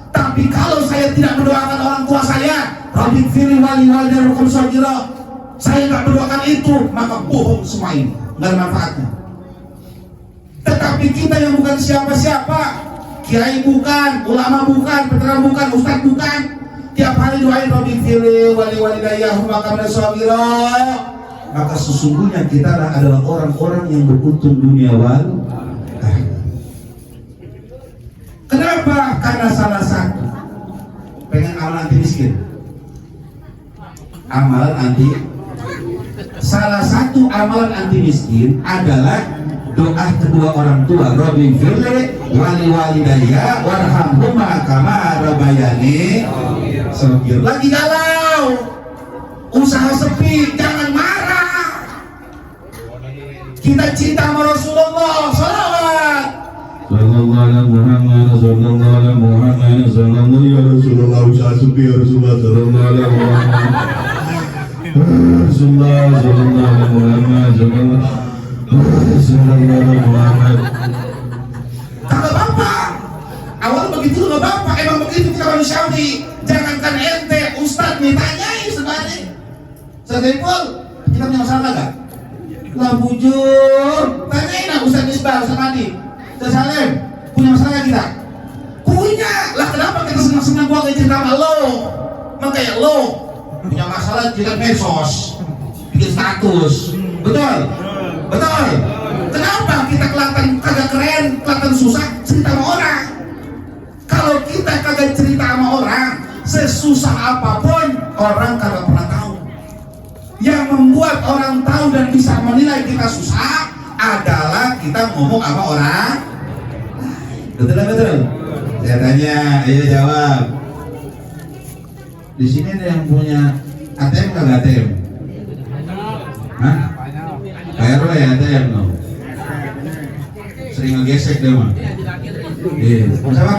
Tapi kalau saya tidak mendoakan orang tua saya, Rabbi firli walidayya warhamhuma, saya tidak mendoakan itu, maka bohong semua ini, nggak ada manfaatnya. Tetapi kita yang bukan siapa-siapa, kiai bukan, ulama bukan, penceramah bukan, ustaz bukan, tiap hari doain Rabbi firli walidayya warhamhuma, maka sesungguhnya kita adalah orang-orang yang beruntung dunia wal akhirat. Kenapa? Karena salah satu pengen amalan anti miskin. Amalan anti salah satu amalan anti miskin adalah doa kedua orang tua. Rabbi firli walidayya warhamhuma kama rabbayani shaghira. Lagi galau, usaha sepi, jangan marah. Kita cinta sama Rasulullah, salawat. Sallallahu alaihi Muhammad, sallallahu alaihi Muhammad, sallallahu ya Rasulullah, usaha sepi ya Rasulullah, sallallahu alaihi Muhammad. Rasulullah, sallallahu alaihi Muhammad, sallallahu alaihi Muhammad. Kata bapak, awal begitu nggak bapak, emang begitu kita manusiawi. Jangankan ente, ustaz nih tanyain sebenarnya. Sedepol, kita punya masalah nggak? Lah bujur, tanyain lah Ustaz Misbah, Ustaz Madi, Ustaz Salim, punya masalah kita? Punya, lah kenapa kita senang-senang gua kayak cerita sama lo? Makanya lo punya masalah cerita medsos, bikin status, betul? Betul? Kenapa kita kelihatan kagak keren, kelihatan susah cerita sama orang? Kalau kita kagak cerita sama orang, sesusah apapun orang kagak pernah tahu. Yang membuat orang tahu dan bisa menilai kita susah adalah kita ngomong sama orang. Betul betul. Saya tanya, ayo jawab. Di sini ada yang punya ATM kagak ATM? Hah? Bayar lah ya ATM no. Sering ngegesek dia mah. Iya, siapa?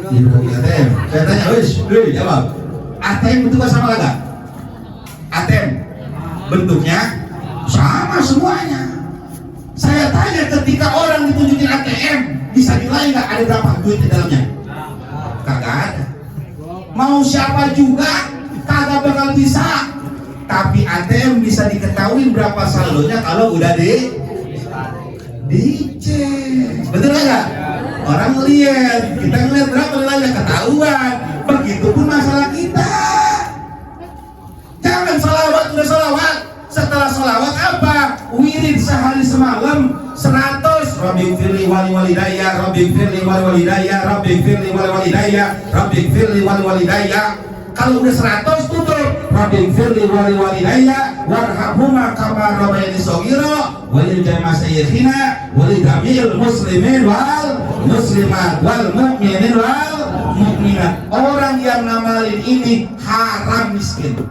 Iya, ATM. Saya tanya, wis, jawab. ATM bentuknya sama kagak? ATM bentuknya sama semuanya. Saya tanya, ketika orang ditunjukin ATM, bisa nilai nggak ada berapa duit di dalamnya? Kagak ada. Mau siapa juga kagak bakal bisa. Tapi ATM bisa diketahui berapa saldonya kalau udah dicek. Betul nggak? Orang lihat, kita ngeliat berapa nilainya ketahuan. Begitupun masalah kita. Jangan salawat udah salawat. Setelah salawat apa? Wirid sehari semalam 100. Rabbi firli wali walidayya, Rabbi firli wali walidayya, Rabbi firli wali walidayya, Rabbi firli wali walidayya. Kalau udah 100 tutup. Rabbi firli wali walidayya warhamhuma kama rabbayani shaghira walil jamaah sayyikhina walil jami'il muslimin wal muslimat wal mu'minin wal mu'minat. Orang yang ngamalin ini haram miskin.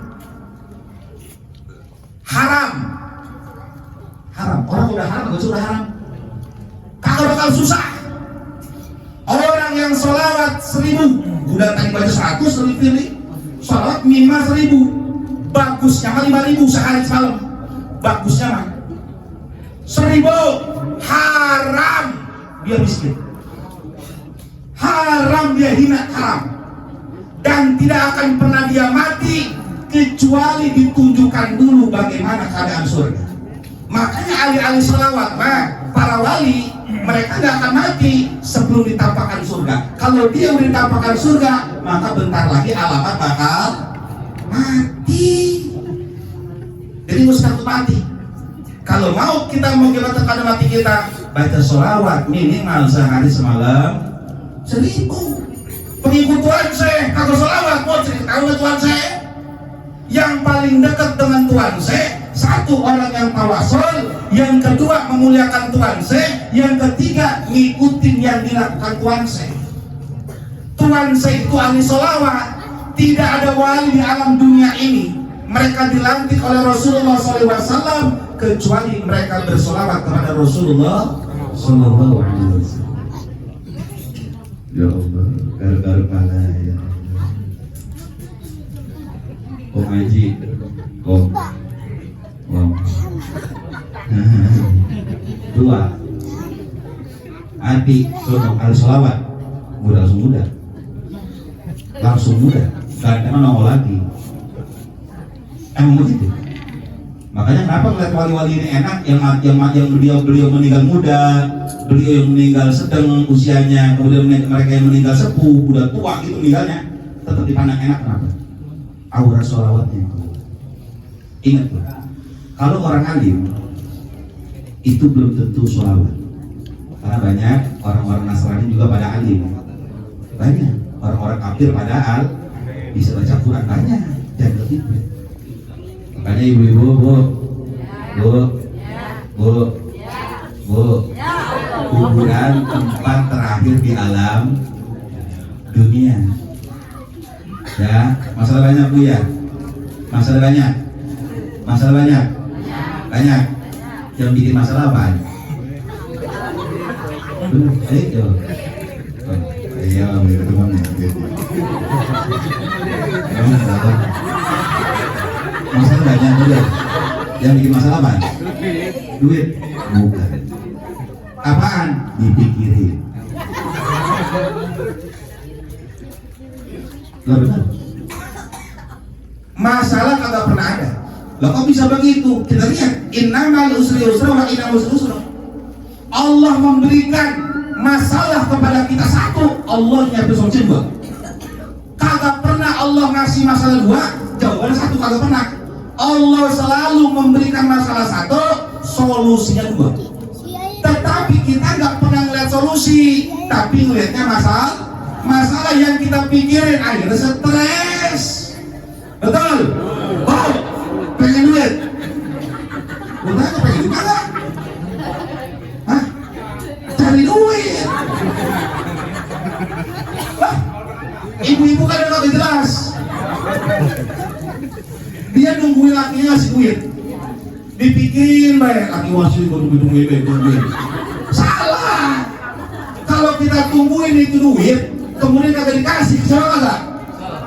Haram. Orang udah haram, gak sudah haram. Kagak bakal susah. Orang yang sholawat 1000, udah tadi baca 100 lebih pilih. Sholawat minimal 1000. Bagusnya mah 5000 sehari semalam. Bagusnya mah 1000. Haram dia miskin. Haram dia hina, haram. Dan tidak akan pernah dia mati kecuali ditunjukkan dulu bagaimana keadaan surga. Makanya ahli-ahli sholawat, para wali, mereka tidak akan mati sebelum ditampakkan surga. Kalau dia udah ditampakkan surga, maka bentar lagi alamat bakal mati. Jadi mesti takut mati. Kalau mau kita mau gimana pada mati kita, baca sholawat minimal sehari semalam 1000. Pengikut Tuhan saya, kalau sholawat mau cerita sama Tuhan saya. Yang paling dekat dengan Tuhan saya, satu orang yang tawasul, yang kedua memuliakan Tuhan saya, yang ketiga ngikutin yang dilakukan Tuhan saya. Tuhan saya itu ahli sholawat. Tidak ada wali di alam dunia ini mereka dilantik oleh Rasulullah SAW kecuali mereka bersolawat kepada Rasulullah SAW. Ya Allah, gara-gara pala ya. Om Haji, Om, dua, Ati, sono kali sholawat, langsung muda, karena nongol lagi. Emang begitu. Makanya kenapa melihat wali-wali ini enak, yang beliau meninggal muda, beliau yang meninggal sedang usianya, kemudian mereka yang meninggal sepuh, udah tua gitu meninggalnya, tetap dipandang enak. Kenapa? Aura sholawatnya. Ingat tuh, kalau orang alim itu belum tentu sholawat, karena banyak orang-orang Nasrani juga pada alim, banyak orang-orang kafir padahal bisa baca Quran banyak, jangan begitu. Makanya ibu-ibu, bu, kuburan tempat terakhir di alam dunia. Ya, masalah banyak bu ya, masalah banyak. Yang bikin masalah apa? Iya, ketemu nih. Masalah banyak juga. Yang bikin masalah apa? Duit? Bukan. Apaan? Dipikirin. Lah benar. Masalah kagak pernah ada. Lah kok bisa begitu? Kita lihat, innamal usri yusra wa innal usri yusra. Allah memberikan masalah kepada kita satu, Allah nyiapin solusi dua. Kagak pernah Allah ngasih masalah dua, jawabannya satu, kagak pernah. Allah selalu memberikan masalah satu, solusinya dua. Tetapi kita nggak pernah ngeliat solusi, tapi ngeliatnya masalah yang kita pikirin akhirnya stres. Betul? Oh, pengen duit? Udah pengen duit nggak? Hah? Cari duit. Hah? Ibu-ibu kan udah jelas. Dia nungguin lakinya ngasih duit. Dipikirin baik, laki wasih duit. Salah. Kalau kita tungguin itu duit, kemudian kagak dikasih, kecewa nggak?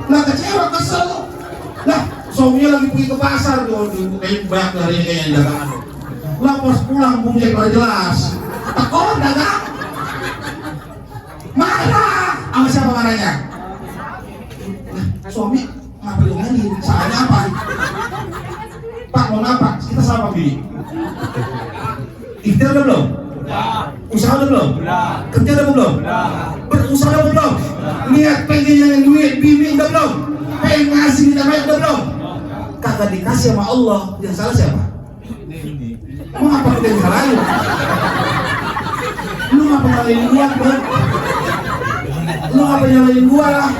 Lah kecewa, kesel. Lah suaminya lagi pergi ke pasar tuh, kayak banyak hari ini kayaknya dagangan. Lah pas pulang bungnya kalau jelas, tekor dagang. Marah, sama siapa marahnya? Lah suami ngapain lagi? Salahnya apa? Pak mau apa? Kita sama bini. Ikhtiar udah belum? Usaha udah belum? Kerja udah belum? Berusaha udah belum? Niat pengen yang duit bini udah belum? Pengen ngasih minta banyak udah belum? Kagak dikasih sama Allah, yang salah siapa? Mau apa kita yang salahin? Lu ngapa nyalain gua, bro? Lu ngapa nyalain gua lah?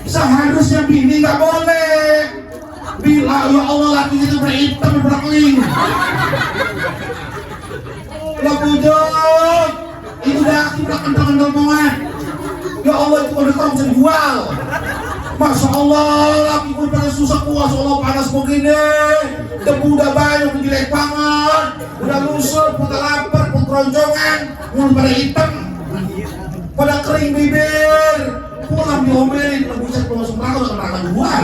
Seharusnya bini nggak boleh. Bila ya Allah laki itu berhitam berkeling. Lah bujok, itu udah kita kental-kental banget. Ya Allah itu udah kurang bisa dijual. Masya Allah laki pun pada susah puas, Allah panas begini. Debu udah banyak, jelek banget. Udah lusut, pada lapar, pada keroncongan, mulut pada hitam, pada kering bibir. Pulang diomelin, lah buset kalau masuk neraka udah neraka duluan.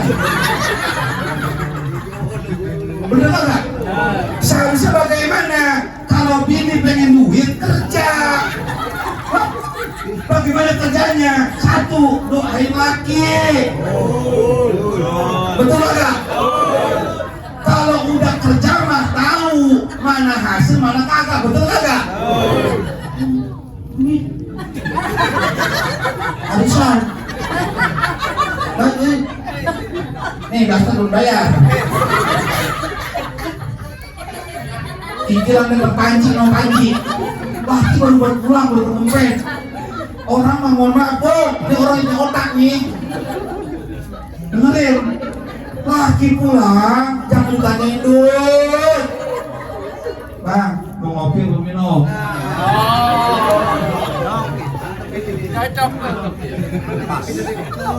Bener nggak? Seharusnya bagaimana? Kalau bini pengen duit kerja. Bagaimana kerjanya? Satu, doain laki. Betul nggak? Kalau udah kerja mah tahu mana hasil mana kagak. Betul nggak? Arisan. Nih daftar belum bayar. Pikiran dengan panci, no panci. Wah, itu baru pulang, baru kempen. Orang mah mohon maaf, bro. Ini orang ini otak nih. Dengerin. Laki pulang, jangan ditanyain duit. Bang, mau ngopi atau minum?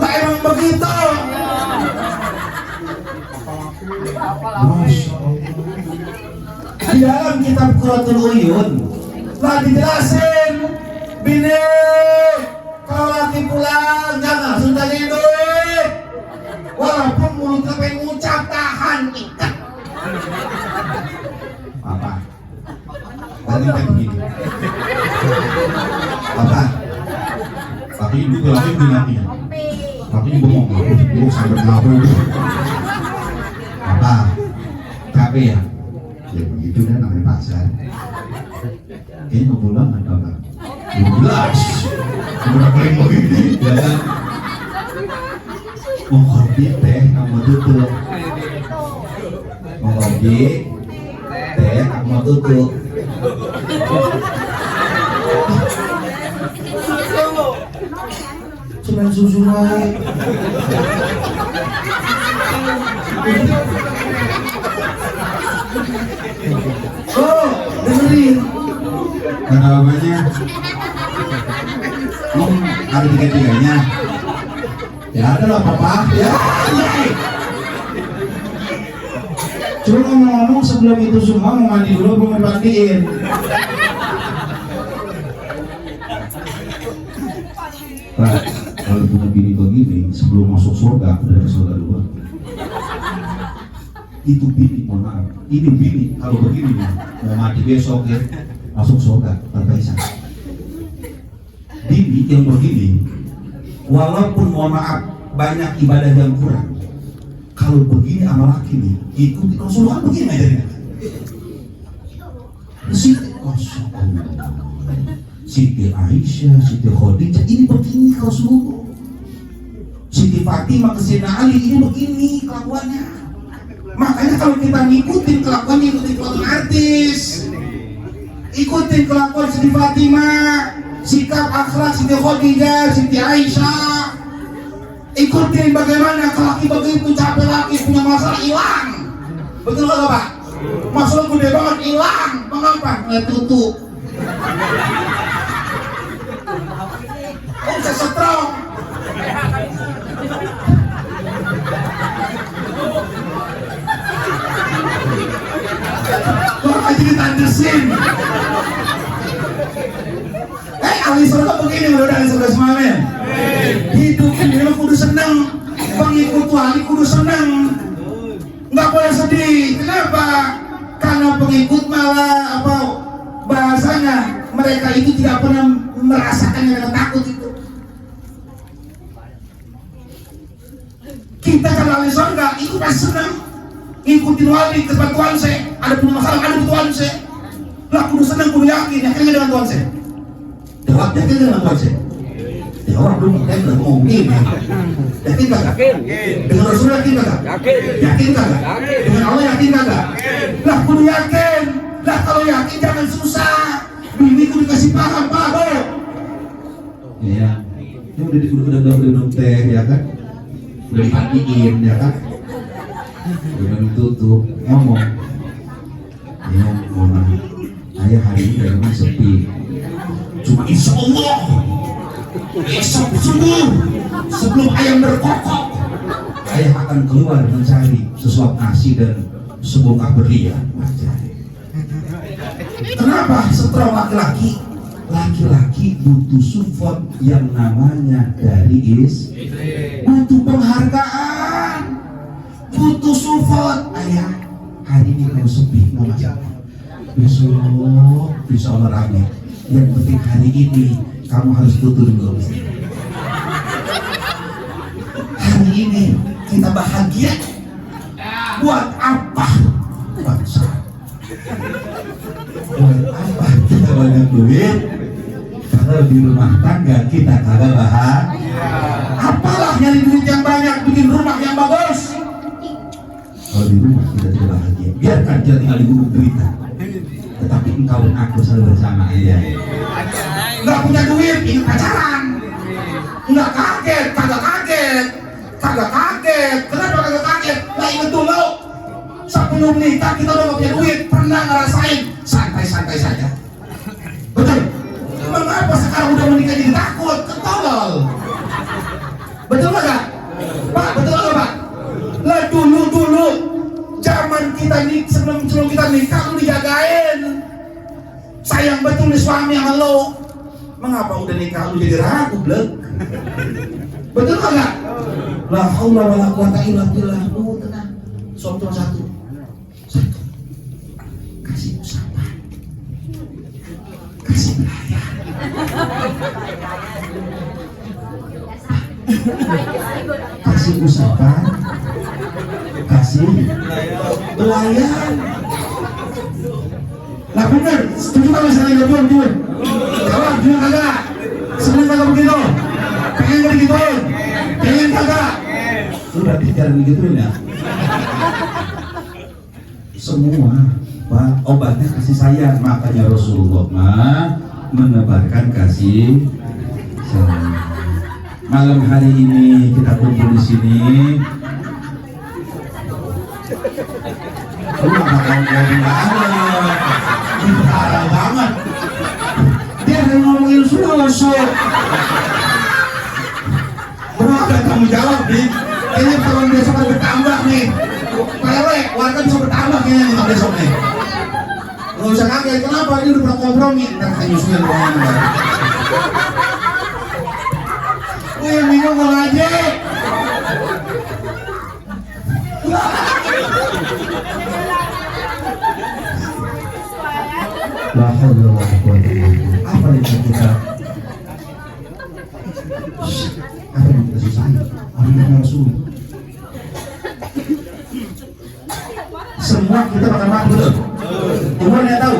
Nah emang begitu. Masya Allah. Di dalam kitab Quratul Uyun telah dijelasin, bini kalau laki pulang jangan langsung tanyain duit. Walaupun mulutnya pengen ngucap tahan ikat. Apa? Tadi kayak begini. Apa? Tapi ibu lagi bilangnya. Tapi ibu ngomong, sampai ngapa? Apa? Capek ya? Ya begitu kan namanya pasar. Ini mau pulang atau enggak? 12. Udah paling begini, ya kan? Mau kopi teh, kamu tutup. Mau kopi teh, kamu tutup. Cuma susu naik. Oh, dengerin. Kenapa banyak? Ada tiga-tiganya. Ya ada lah papa. Ya. Cuma ngomong-ngomong sebelum itu semua mau mandi dulu, mau mandiin. Pak, kalau punya bini begini sebelum masuk surga udah ke surga dulu. Itu bini, mohon maaf. Ini bini kalau begini nih, mau mati besok ya masuk surga tanpa hisab. Bini yang begini, walaupun mohon maaf banyak ibadah yang kurang, kalau begini sama laki nih, ikuti Rasulullah begini ngajarin. Masya Allah. Siti Aisyah, Siti Khadijah ini begini Rasulullah. Siti Fatimah ke Sayyidina Ali ini begini kelakuannya. Makanya kalau kita ngikutin kelakuannya, ikutin kelakuan artis, ikutin kelakuan Siti Fatimah, sikap akhlak Siti Khadijah, Siti Aisyah, ikutin bagaimana kalau laki begitu capek laki punya masalah hilang. Betul nggak Pak? Masalah gede banget hilang. Mengapa? Nggak tutup. Bisa setrong. Kok aja ditandesin. Ahli surga begini, udah ahli surga semuanya. Hidup ini lo kudu seneng, pengikut wali kudu seneng, nggak boleh sedih. Kenapa? Karena pengikut malah apa bahasanya mereka itu tidak pernah merasakan yang takut itu. Kita kalau ahli surga itu pasti senang. ngikutin wali ke tempat Tuhan saya, ada punya masalah, ada Tuhan saya. Lah kudu senang, kudu yakin dengan Tuhan saya. Jawab, yakin dengan Tuhan saya. Jawab dulu, kita udah ngomong gini. Yakin kagak? Dengan Rasul yakin kagak? Yakin kagak? Dengan Allah yakin kagak? Lah kudu yakin. Lah kalau yakin jangan susah. Bini kudu kasih paham, paham. Iya. Ini udah minum teh ya kan? Udah dipatiin ya kan? Udah ditutup, ngomong. Ya, ngomong. Ayah hari ini dari rumah sepi. Cuma insya Allah besok subuh sebelum ayam berkokok, ayah akan keluar mencari sesuap nasi dan sebongkah berlian. Kenapa? Setelah laki-laki butuh support yang namanya dari butuh penghargaan, butuh support. Ayah hari ini kalau sepi mau masak, besok insya Allah rame. Yang penting hari ini kamu harus tutur dulu. Hari ini kita bahagia. Buat apa? Bangsa. Buat apa kita banyak duit? Kalau di rumah tangga kita kagak bahagia. Apalah nyari duit yang banyak, bikin rumah yang bagus. Kalau di rumah kita tidak bahagia, biarkan kita tinggal di gunung derita. Tetapi engkau dan aku selalu bersama, ya. Nggak punya duit, ingin pacaran. Nggak kaget, kagak kaget. Kenapa kagak kaget? Nah inget dulu, sebelum nikah kita udah nggak punya duit, pernah ngerasain santai-santai saja. Betul? Mengapa sekarang udah menikah jadi takut, ketolol? Betul nggak? Pak, betul nggak Pak? Lah dulu zaman kita nih, sebelum kita nikah lu dijagain. Sayang betul nih suami sama lo. Mengapa udah nikah lu jadi ragu, blek? Betul nggak? La haula wala quwata illa billah. Tenang. Soal satu. Kasih usaha. Kasih pelayan. Kasih usaha. Kasih pelayan. Lah bener, setuju kan misalnya Juan? Jawab, Juan kagak? Sebelum kagak begitu? Pengen gak digituin? Pengen kagak? Sudah bicara digituin ya? Semua Pak, obatnya kasih sayang. Makanya Rasulullah menebarkan kasih sayang. Malam hari ini kita kumpul di sini. Lu nggak ngomongin ini parah banget. Dia udah ngomongin susul. Bro, ada tanggung jawab nih. Kayaknya tahun besok akan bertambah nih. Warga bisa bertambah kayaknya nih besok nih. Nggak usah kaget, kenapa? Ini udah pernah kompromi. Ntar kita nyusulin ruangan. Wih, minum mau aja. Apa yang kita susahin? Rasul. Semua kita makan mati, betul? Umur yang tahu?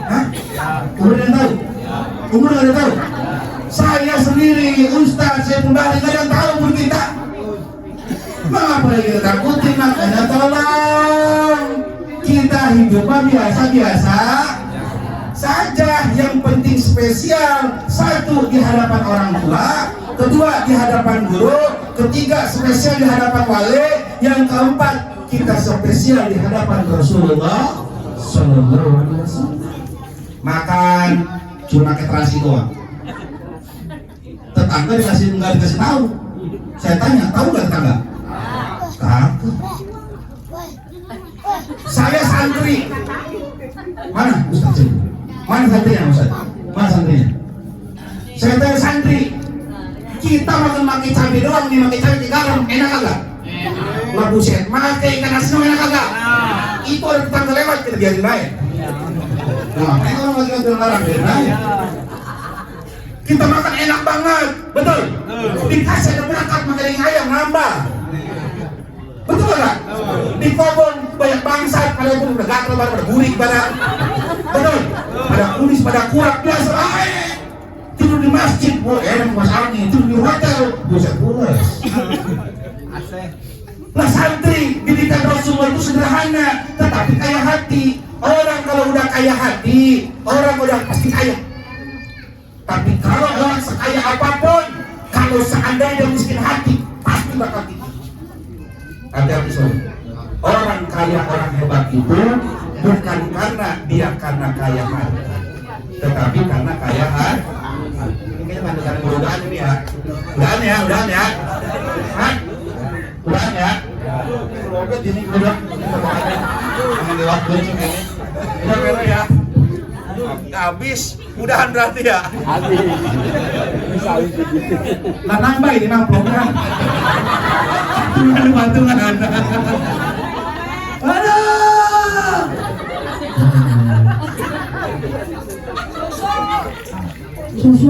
Hah? Umur yang tahu? Umur yang tahu? Saya sendiri, Ustaz, saya pembalik, nggak ada yang tahu umur kita. Mengapa kita takutin? Makanya tolong kita hidupnya biasa-biasa saja. Yang penting spesial, satu di hadapan orang tua, kedua di hadapan guru, ketiga spesial di hadapan wali, yang keempat kita spesial di hadapan Rasulullah Sallallahu Alaihi Wasallam. Makan cuma pakai terasi doang. Tetangga nggak dikasih tahu. Saya tanya, tahu nggak tetangga? Takut. Saya santri. Mana Ustaz? Mana santrinya Ustaz? Mana santrinya? Saya tanya santri. Kita makan pakai cabai doang nih, pakai cabai garam, enak kagak? Lah buset, pakai ikan asin enak kagak? Itu ada tetangga lewat, kita biarin baik. Nah, kalau makan ikan garam, biarin baik. Kita makan enak banget, betul? Dikasih ada berangkat makan ayam nambah. Betul nggak? Di kobong kalian tuh udah gatel pada burik pada betul, pada kumis, pada kurak biasa. Tidur di masjid, enak masalahnya. Tidur di hotel, buset pulas. Nah santri didikan Rasulullah itu sederhana, tetapi kaya hati. Orang kalau udah kaya hati, orang udah pasti kaya. Tapi kalau orang sekaya apapun, kalau seandainya miskin hati, pasti bakal tidur. Hati-hati soalnya. Orang kaya, orang hebat itu bukan karena dia karena kaya hati, tetapi karena kaya hati. Ini kayaknya tanda-tanda mudah-mudahan ini ya. Udahan ya. Hah? Udahan ya. Robert ini udah. Jangan diwaktu ini. Udah merah ya. Nggak habis. Udahan berarti ya. Habis. Nah nambah ini amplopnya. Tuhan bantuan Anda. Aduh. Susu.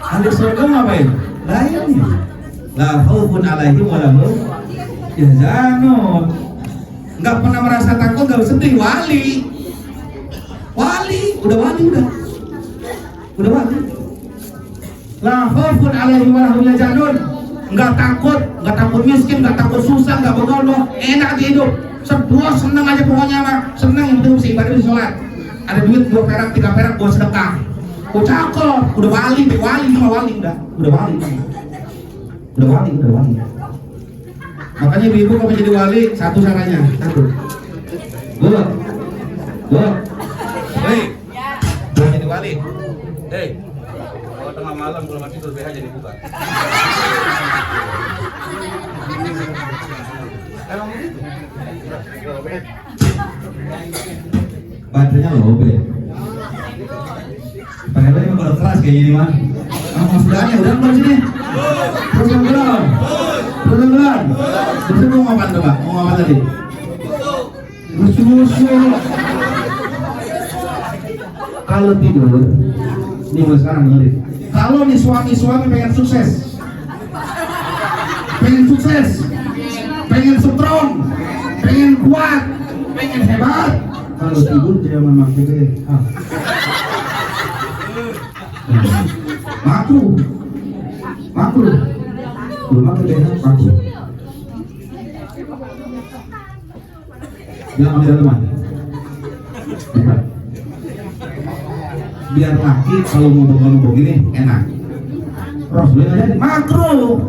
Ahli surga ngapain? Layan ya. La khaufun alaihim wa lahum yahzanun. Enggak pernah merasa takut, enggak sedih. Wali, udah wali. La khaufun alaihim wa lahum yahzanun. Enggak takut miskin, enggak takut susah, enggak begono, enak hidup. Semua senang aja pokoknya mah. Senang yang penting bisa ibadah, bisa sholat. Ada duit 2 perak, 3 perak buat sedekah. Oh cakep, udah wali, udah wali. Makanya ibu kalau jadi wali, satu caranya, Bu, hei, mau jadi wali, hei, kalau tengah malam belum masih tidur BH jadi buka. Emang begitu? Baterainya lobet. Pakai lagi kalau keras kayak gini mah. Maksudnya udah belum sini? Belum. Terus mau ngapain tuh Pak? Mau ngapain tadi? Musuh. Kalau tidur, nih gue sekarang dengerin. Kalau nih suami pengen sukses, pengen strong, pengen kuat, pengen hebat. Kalau tidur jangan makin gede. Makruh. Belum makan enak makruh. Bilang sama teman. Biar laki kalau ngomong gini enak. Rasulullah jadi makruh.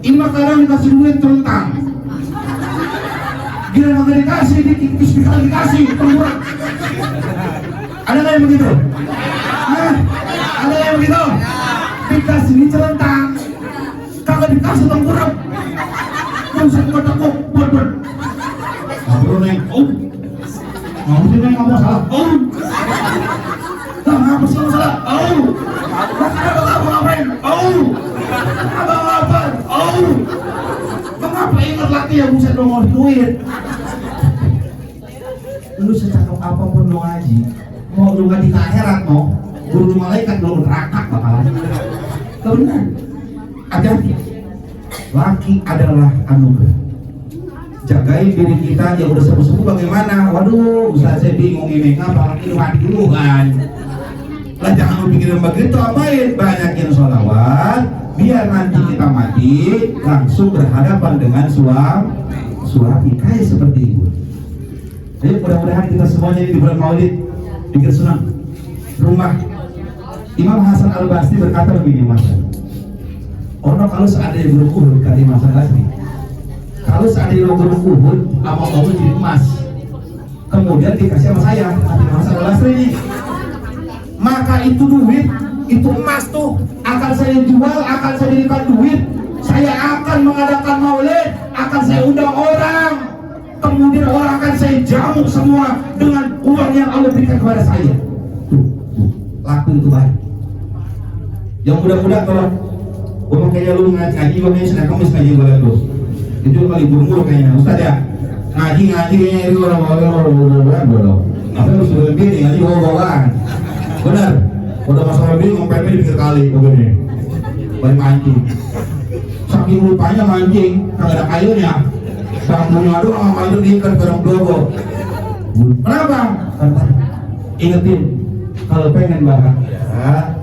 Ini makanan dikasih duit tentang. Gila nggak dikasih, dikasih pengurang. Ada nggak yang begitu? Ada yang begitu? Dikasih ini celentang, kagak dikasih tengkurap. Yang saya kok buat. Ngobrol neng, ngomong salah, Ngapa sih salah, Kenapa ngapain, Mengapa ingat laki yang bisa dongol duit? Lu secakap apapun lu ngaji, mau lu ngaji ke akhirat mau guru malaikat lu neraka bakalan. Benar. Hati-hati. Laki adalah anugerah. Jagain diri kita yang udah sepuh-sepuh bagaimana? Waduh, Ustaz saya bingung ini ngapa laki lu mati dulu kan? Lah jangan lu pikirin begitu, apain? Banyakin sholawat biar nanti kita mati langsung berhadapan dengan suami kayak seperti itu. Jadi mudah-mudahan kita semuanya ini di bulan Maulid bikin senang. Rumah Imam Hasan Al-Basri berkata begini, Mas. Kalau seandainya gunung Uhud, kata Imam Hasan Al-Basri, kalau seandainya gunung Uhud amal-amal jadi emas, kemudian dikasih sama saya, kata Imam Hasan Al-Basri ini, maka itu duit, itu emas tuh akan saya jual, akan saya jadikan duit, saya akan mengadakan maulid, akan saya undang orang, kemudian orang akan saya jamu semua dengan uang yang Allah berikan kepada saya. Laku itu baik. Yang mudah-mudah kalau ngomong kayaknya lu ngaji kayaknya sedang kamis ngaji boleh lu. Itu kali buru-buru kayaknya Ustaz ya. Ngaji kayaknya itu orang. Apa lu sudah begini ngaji bawa-bawaan. Benar. Udah masalah begini ngomongnya di pinggir kali begini. baru mancing. Saking lupanya mancing, kagak ada kailnya. Bambunya aduh sama itu diikat bareng dogo. Kenapa? Ingetin, kalau pengen bahagia,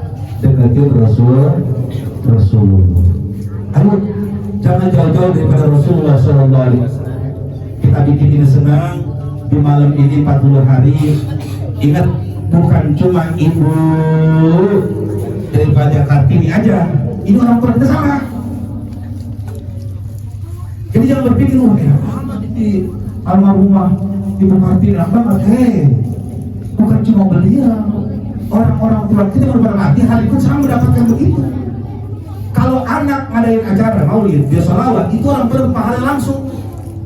deketin Rasulullah. Ayo, jangan jauh-jauh daripada Rasulullah SAW. Kita bikin ini senang di malam ini 40 hari. Ingat, bukan cuma ibu daripada Kartini aja, ini orang tua kita sama. Jadi jangan berpikir amat di almarhumah ibu Kartini banget. Bukan cuma beliau, orang-orang tua kita berbakti hal itu sama mendapatkan begitu. Kalau anak ngadain acara maulid, dia sholawat, itu orang tua pahala langsung.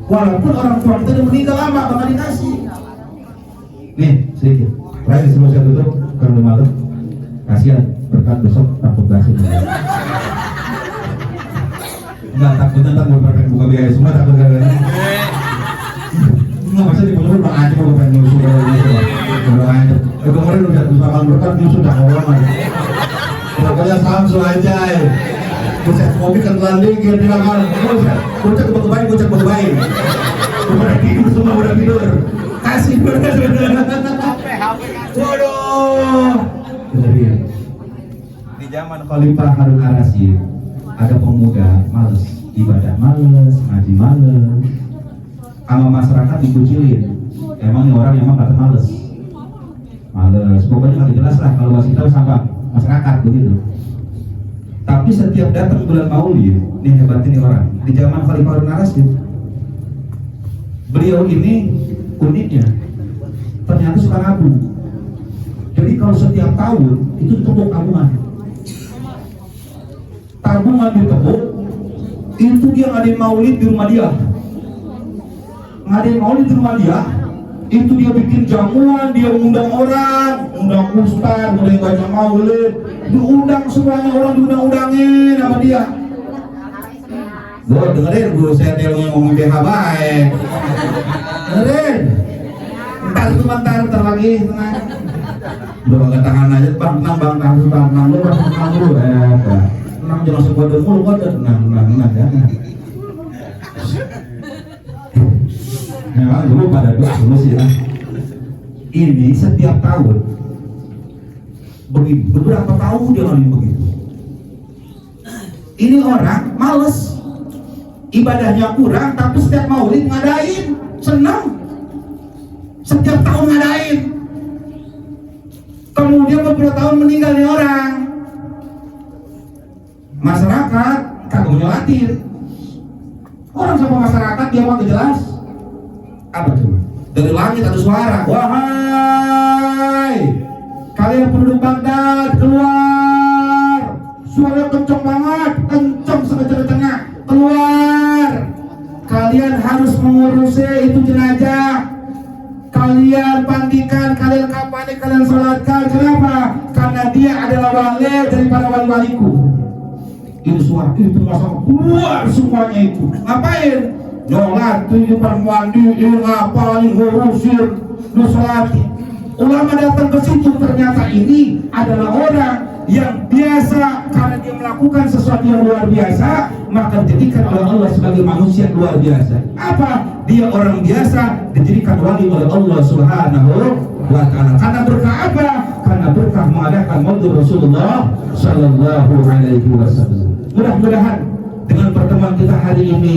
Walaupun orang tua kita udah meninggal lama, bakal dikasih. Nih, sedikit. Terakhir sebelum saya tutup, karena malam, kasihan berkat besok takut kasih. Enggak, takutnya ntar mau berkat buka biaya semua, takut gara-gara. Enggak, masa di pondok bang aja mau pengen nyusul kalau aja. Kemarin udah makan berkat nyusul dah orang aja. Pokoknya Samsul aja. Bocah mobil kan landing dia bilang bocah ke baik, bocah ke baik. Udah tidur semua, udah tidur. Kasih bener. Waduh. Bener. Di zaman Khalifah Harun Ar-Rasyid ada pemuda males ibadah, males ngaji, males. Sama masyarakat dikucilin. Emang nih orang emang kata males. Pokoknya nggak jelas lah kalau masih tahu sama masyarakat begitu. Tapi setiap datang bulan Maulid, nih hebat ini orang. Di zaman Khalifah Harun Ar-Rasyid, beliau ini uniknya ternyata suka nabung. Jadi kalau setiap tahun itu ditepuk tabungan. Tabungan ditepuk, itu dia ngadain Maulid di rumah dia. Ngadain Maulid di rumah dia, itu dia bikin jamuan, dia undang orang, undang ustaz, undang baca maulid, diundang semuanya, orang diundang-undangin sama dia. Gue dengerin, gue saya ngomong BH baik. Dengerin, ntar lagi, tenang. Udah pakai tangan aja, bang, tenang, lu tenang dulu, tenang jangan langsung kode mulu, tenang, jangan. Memang dulu pada doa terus ya. Ini setiap tahun begitu, beberapa tahun dia ngalamin begitu. Ini orang males, ibadahnya kurang, tapi setiap maulid ngadain, senang. Setiap tahun ngadain. Kemudian beberapa tahun meninggal nih orang. Masyarakat kagak nyolatin. Orang sama masyarakat dia mau jelas. Apa tuh? Dari langit ada suara, wahai kalian penduduk Baghdad, keluar. Suara kenceng banget, kenceng sekenceng-kencengnya, keluar. Kalian harus mengurusi itu jenazah. Kalian pandikan, kalian kapani, kalian sholatkan. Kenapa? Karena dia adalah wali daripada wali-waliku. Itu suara, itu masalah keluar semuanya itu. Ngapain? Nyolat, tunjukan mandi, ngapain, ngurusin, nusolati. Ulama datang ke situ, ternyata ini adalah orang yang biasa, karena dia melakukan sesuatu yang luar biasa, maka dijadikan oleh Allah sebagai manusia luar biasa. Apa? Dia orang biasa, dijadikan wali oleh Allah Subhanahu wa Ta'ala. Karena berkah apa? Karena berkah mengadakan maulid Rasulullah Sallallahu Alaihi Wasallam. Mudah-mudahan dengan pertemuan kita hari ini,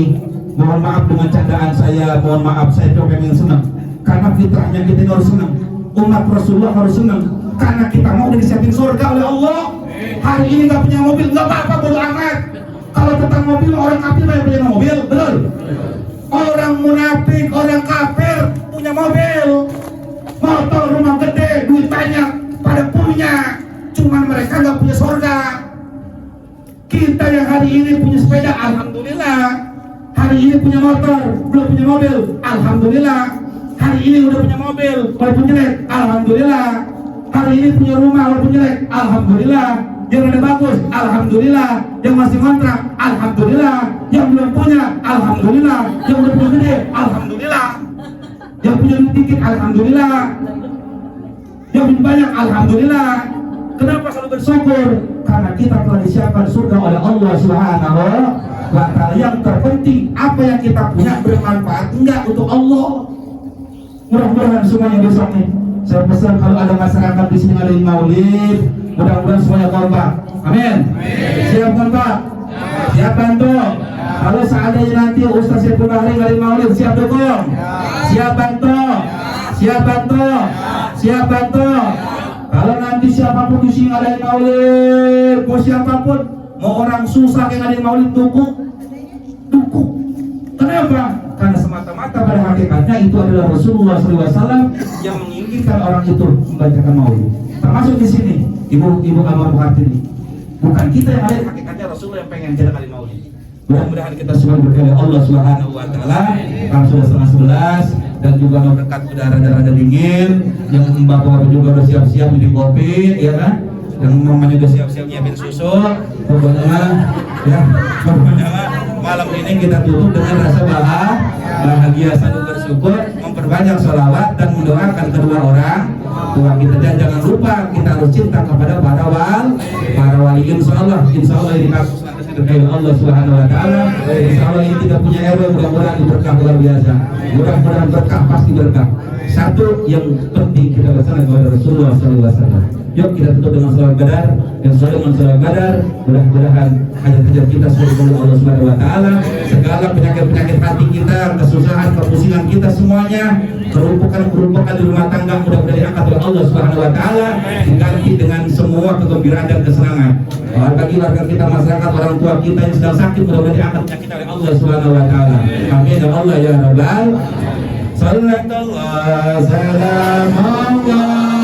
mohon maaf dengan candaan saya, mohon maaf saya pengen senang. Karena fitrahnya kita harus senang. Umat Rasulullah harus senang. Karena kita mau udah disiapin surga oleh Allah. Hari ini nggak punya mobil, nggak apa-apa, bodo amat. Kalau tentang mobil, orang kafir banyak punya mobil, betul? Orang munafik, orang kafir punya mobil, motor, rumah gede, duit banyak, pada punya. Cuman mereka nggak punya surga. Kita yang hari ini punya sepeda, alhamdulillah. Hari ini punya motor, belum punya mobil, alhamdulillah. Hari ini udah punya mobil, walaupun jelek, alhamdulillah. Hari ini punya rumah, walaupun jelek, alhamdulillah. Yang ada bagus, alhamdulillah. Yang masih kontrak, alhamdulillah. Yang belum punya, alhamdulillah. Yang udah punya gede, alhamdulillah. Yang punya duit dikit, alhamdulillah. Yang punya banyak, alhamdulillah. Kenapa selalu bersyukur? karena kita telah disiapkan surga oleh Allah Subhanahu wa Ta'ala. Yang terpenting apa yang kita punya bermanfaat enggak untuk Allah. Mudah-mudahan semuanya besok nih saya pesan kalau ada masyarakat di sini ada yang maulid, mudah-mudahan semuanya kompak. Amin. Siap kompak? Siap bantu? Kalau seandainya nanti Ustaz Saiful Bahri dari maulid, siap dukung? Siap bantu? Siap bantu? Siap bantu? Kalau nanti siapapun di sini ada yang maulid, mau siapapun, mau orang susah yang ada yang maulid, dukung. Kenapa? Karena semata-mata pada hakikatnya itu adalah Rasulullah SAW yang menginginkan orang itu membacakan maulid. Termasuk di sini, ibu almarhum Kartini. Bukan kita yang ada, hakikatnya Rasulullah yang pengen jadi kali maulid. Mudah-mudahan kita semua berkali Allah Subhanahu wa Ta'ala. Karena sudah setengah 11 dan juga mau dekat udara dingin, yang bapak juga udah siap-siap minum kopi, ya kan? Yang mamanya udah siap-siap nyiapin susu. Pokoknya malam ini kita tutup dengan rasa bahagia, saling bersyukur, memperbanyak sholawat dan mendoakan kedua orang tua kita. Dan jangan lupa kita harus cinta kepada para wali. Insya Allah ini kasus dari Allah Subhanahu wa Ta'ala. Insya Allah ini tidak punya error, mudah-mudahan berkah luar biasa. Mudah-mudahan berkah, pasti berkah. Satu yang penting kita bersama kepada Rasulullah SAW. Yuk kita tutup dengan sholawat Badar. Dan dengan sholawat Badar, mudah-mudahan hajat-hajat kita semoga Allah Subhanahu wa Ta'ala. Segala penyakit-penyakit hati kita, kesusahan, kepusingan kita semuanya, kerumpukan di rumah tangga, mudah-mudahan diangkat oleh Allah Subhanahu wa Ta'ala, diganti dengan semua kegembiraan dan kesenangan. Bagi warga kita, masyarakat, orang tua kita yang sedang sakit, mudah-mudahan diangkat penyakit oleh Allah Subhanahu wa Ta'ala. Amin ya Allah ya Rabbal. Sallallahu salam Allah.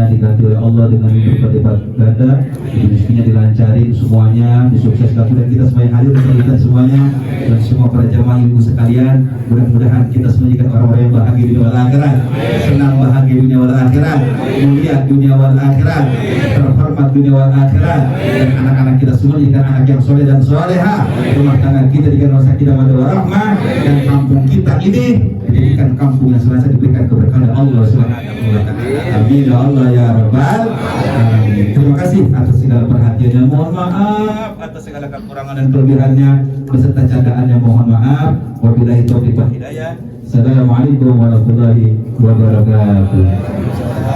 Diganti oleh Allah dengan berlipat ganda, rezekinya dilancarin semuanya, disukseskan, dan kita semua yang hadir dan kita semuanya dan semua para jamaah ibu sekalian, mudah-mudahan kita semuanya kan orang-orang yang bahagia dunia wal akhirat, senang bahagia dunia wal akhirat, mulia dunia wal akhirat, terhormat dunia wal akhirat, dan anak-anak kita semua jadikan anak yang soleh dan soleha, rumah tangga kita jadikan sakinah warahmah, dan kampung kita ini dijadikan kampung yang senantiasa diberikan keberkahan Allah Subhanahu wa Ta'ala. Amin ya Allah ya Rabbal alamin. Terima kasih atas segala perhatiannya. Mohon maaf atas segala kekurangan dan kelebihannya beserta candaan yang mohon maaf. Wabillahi taufiq wal hidayah. Assalamualaikum warahmatullahi wabarakatuh.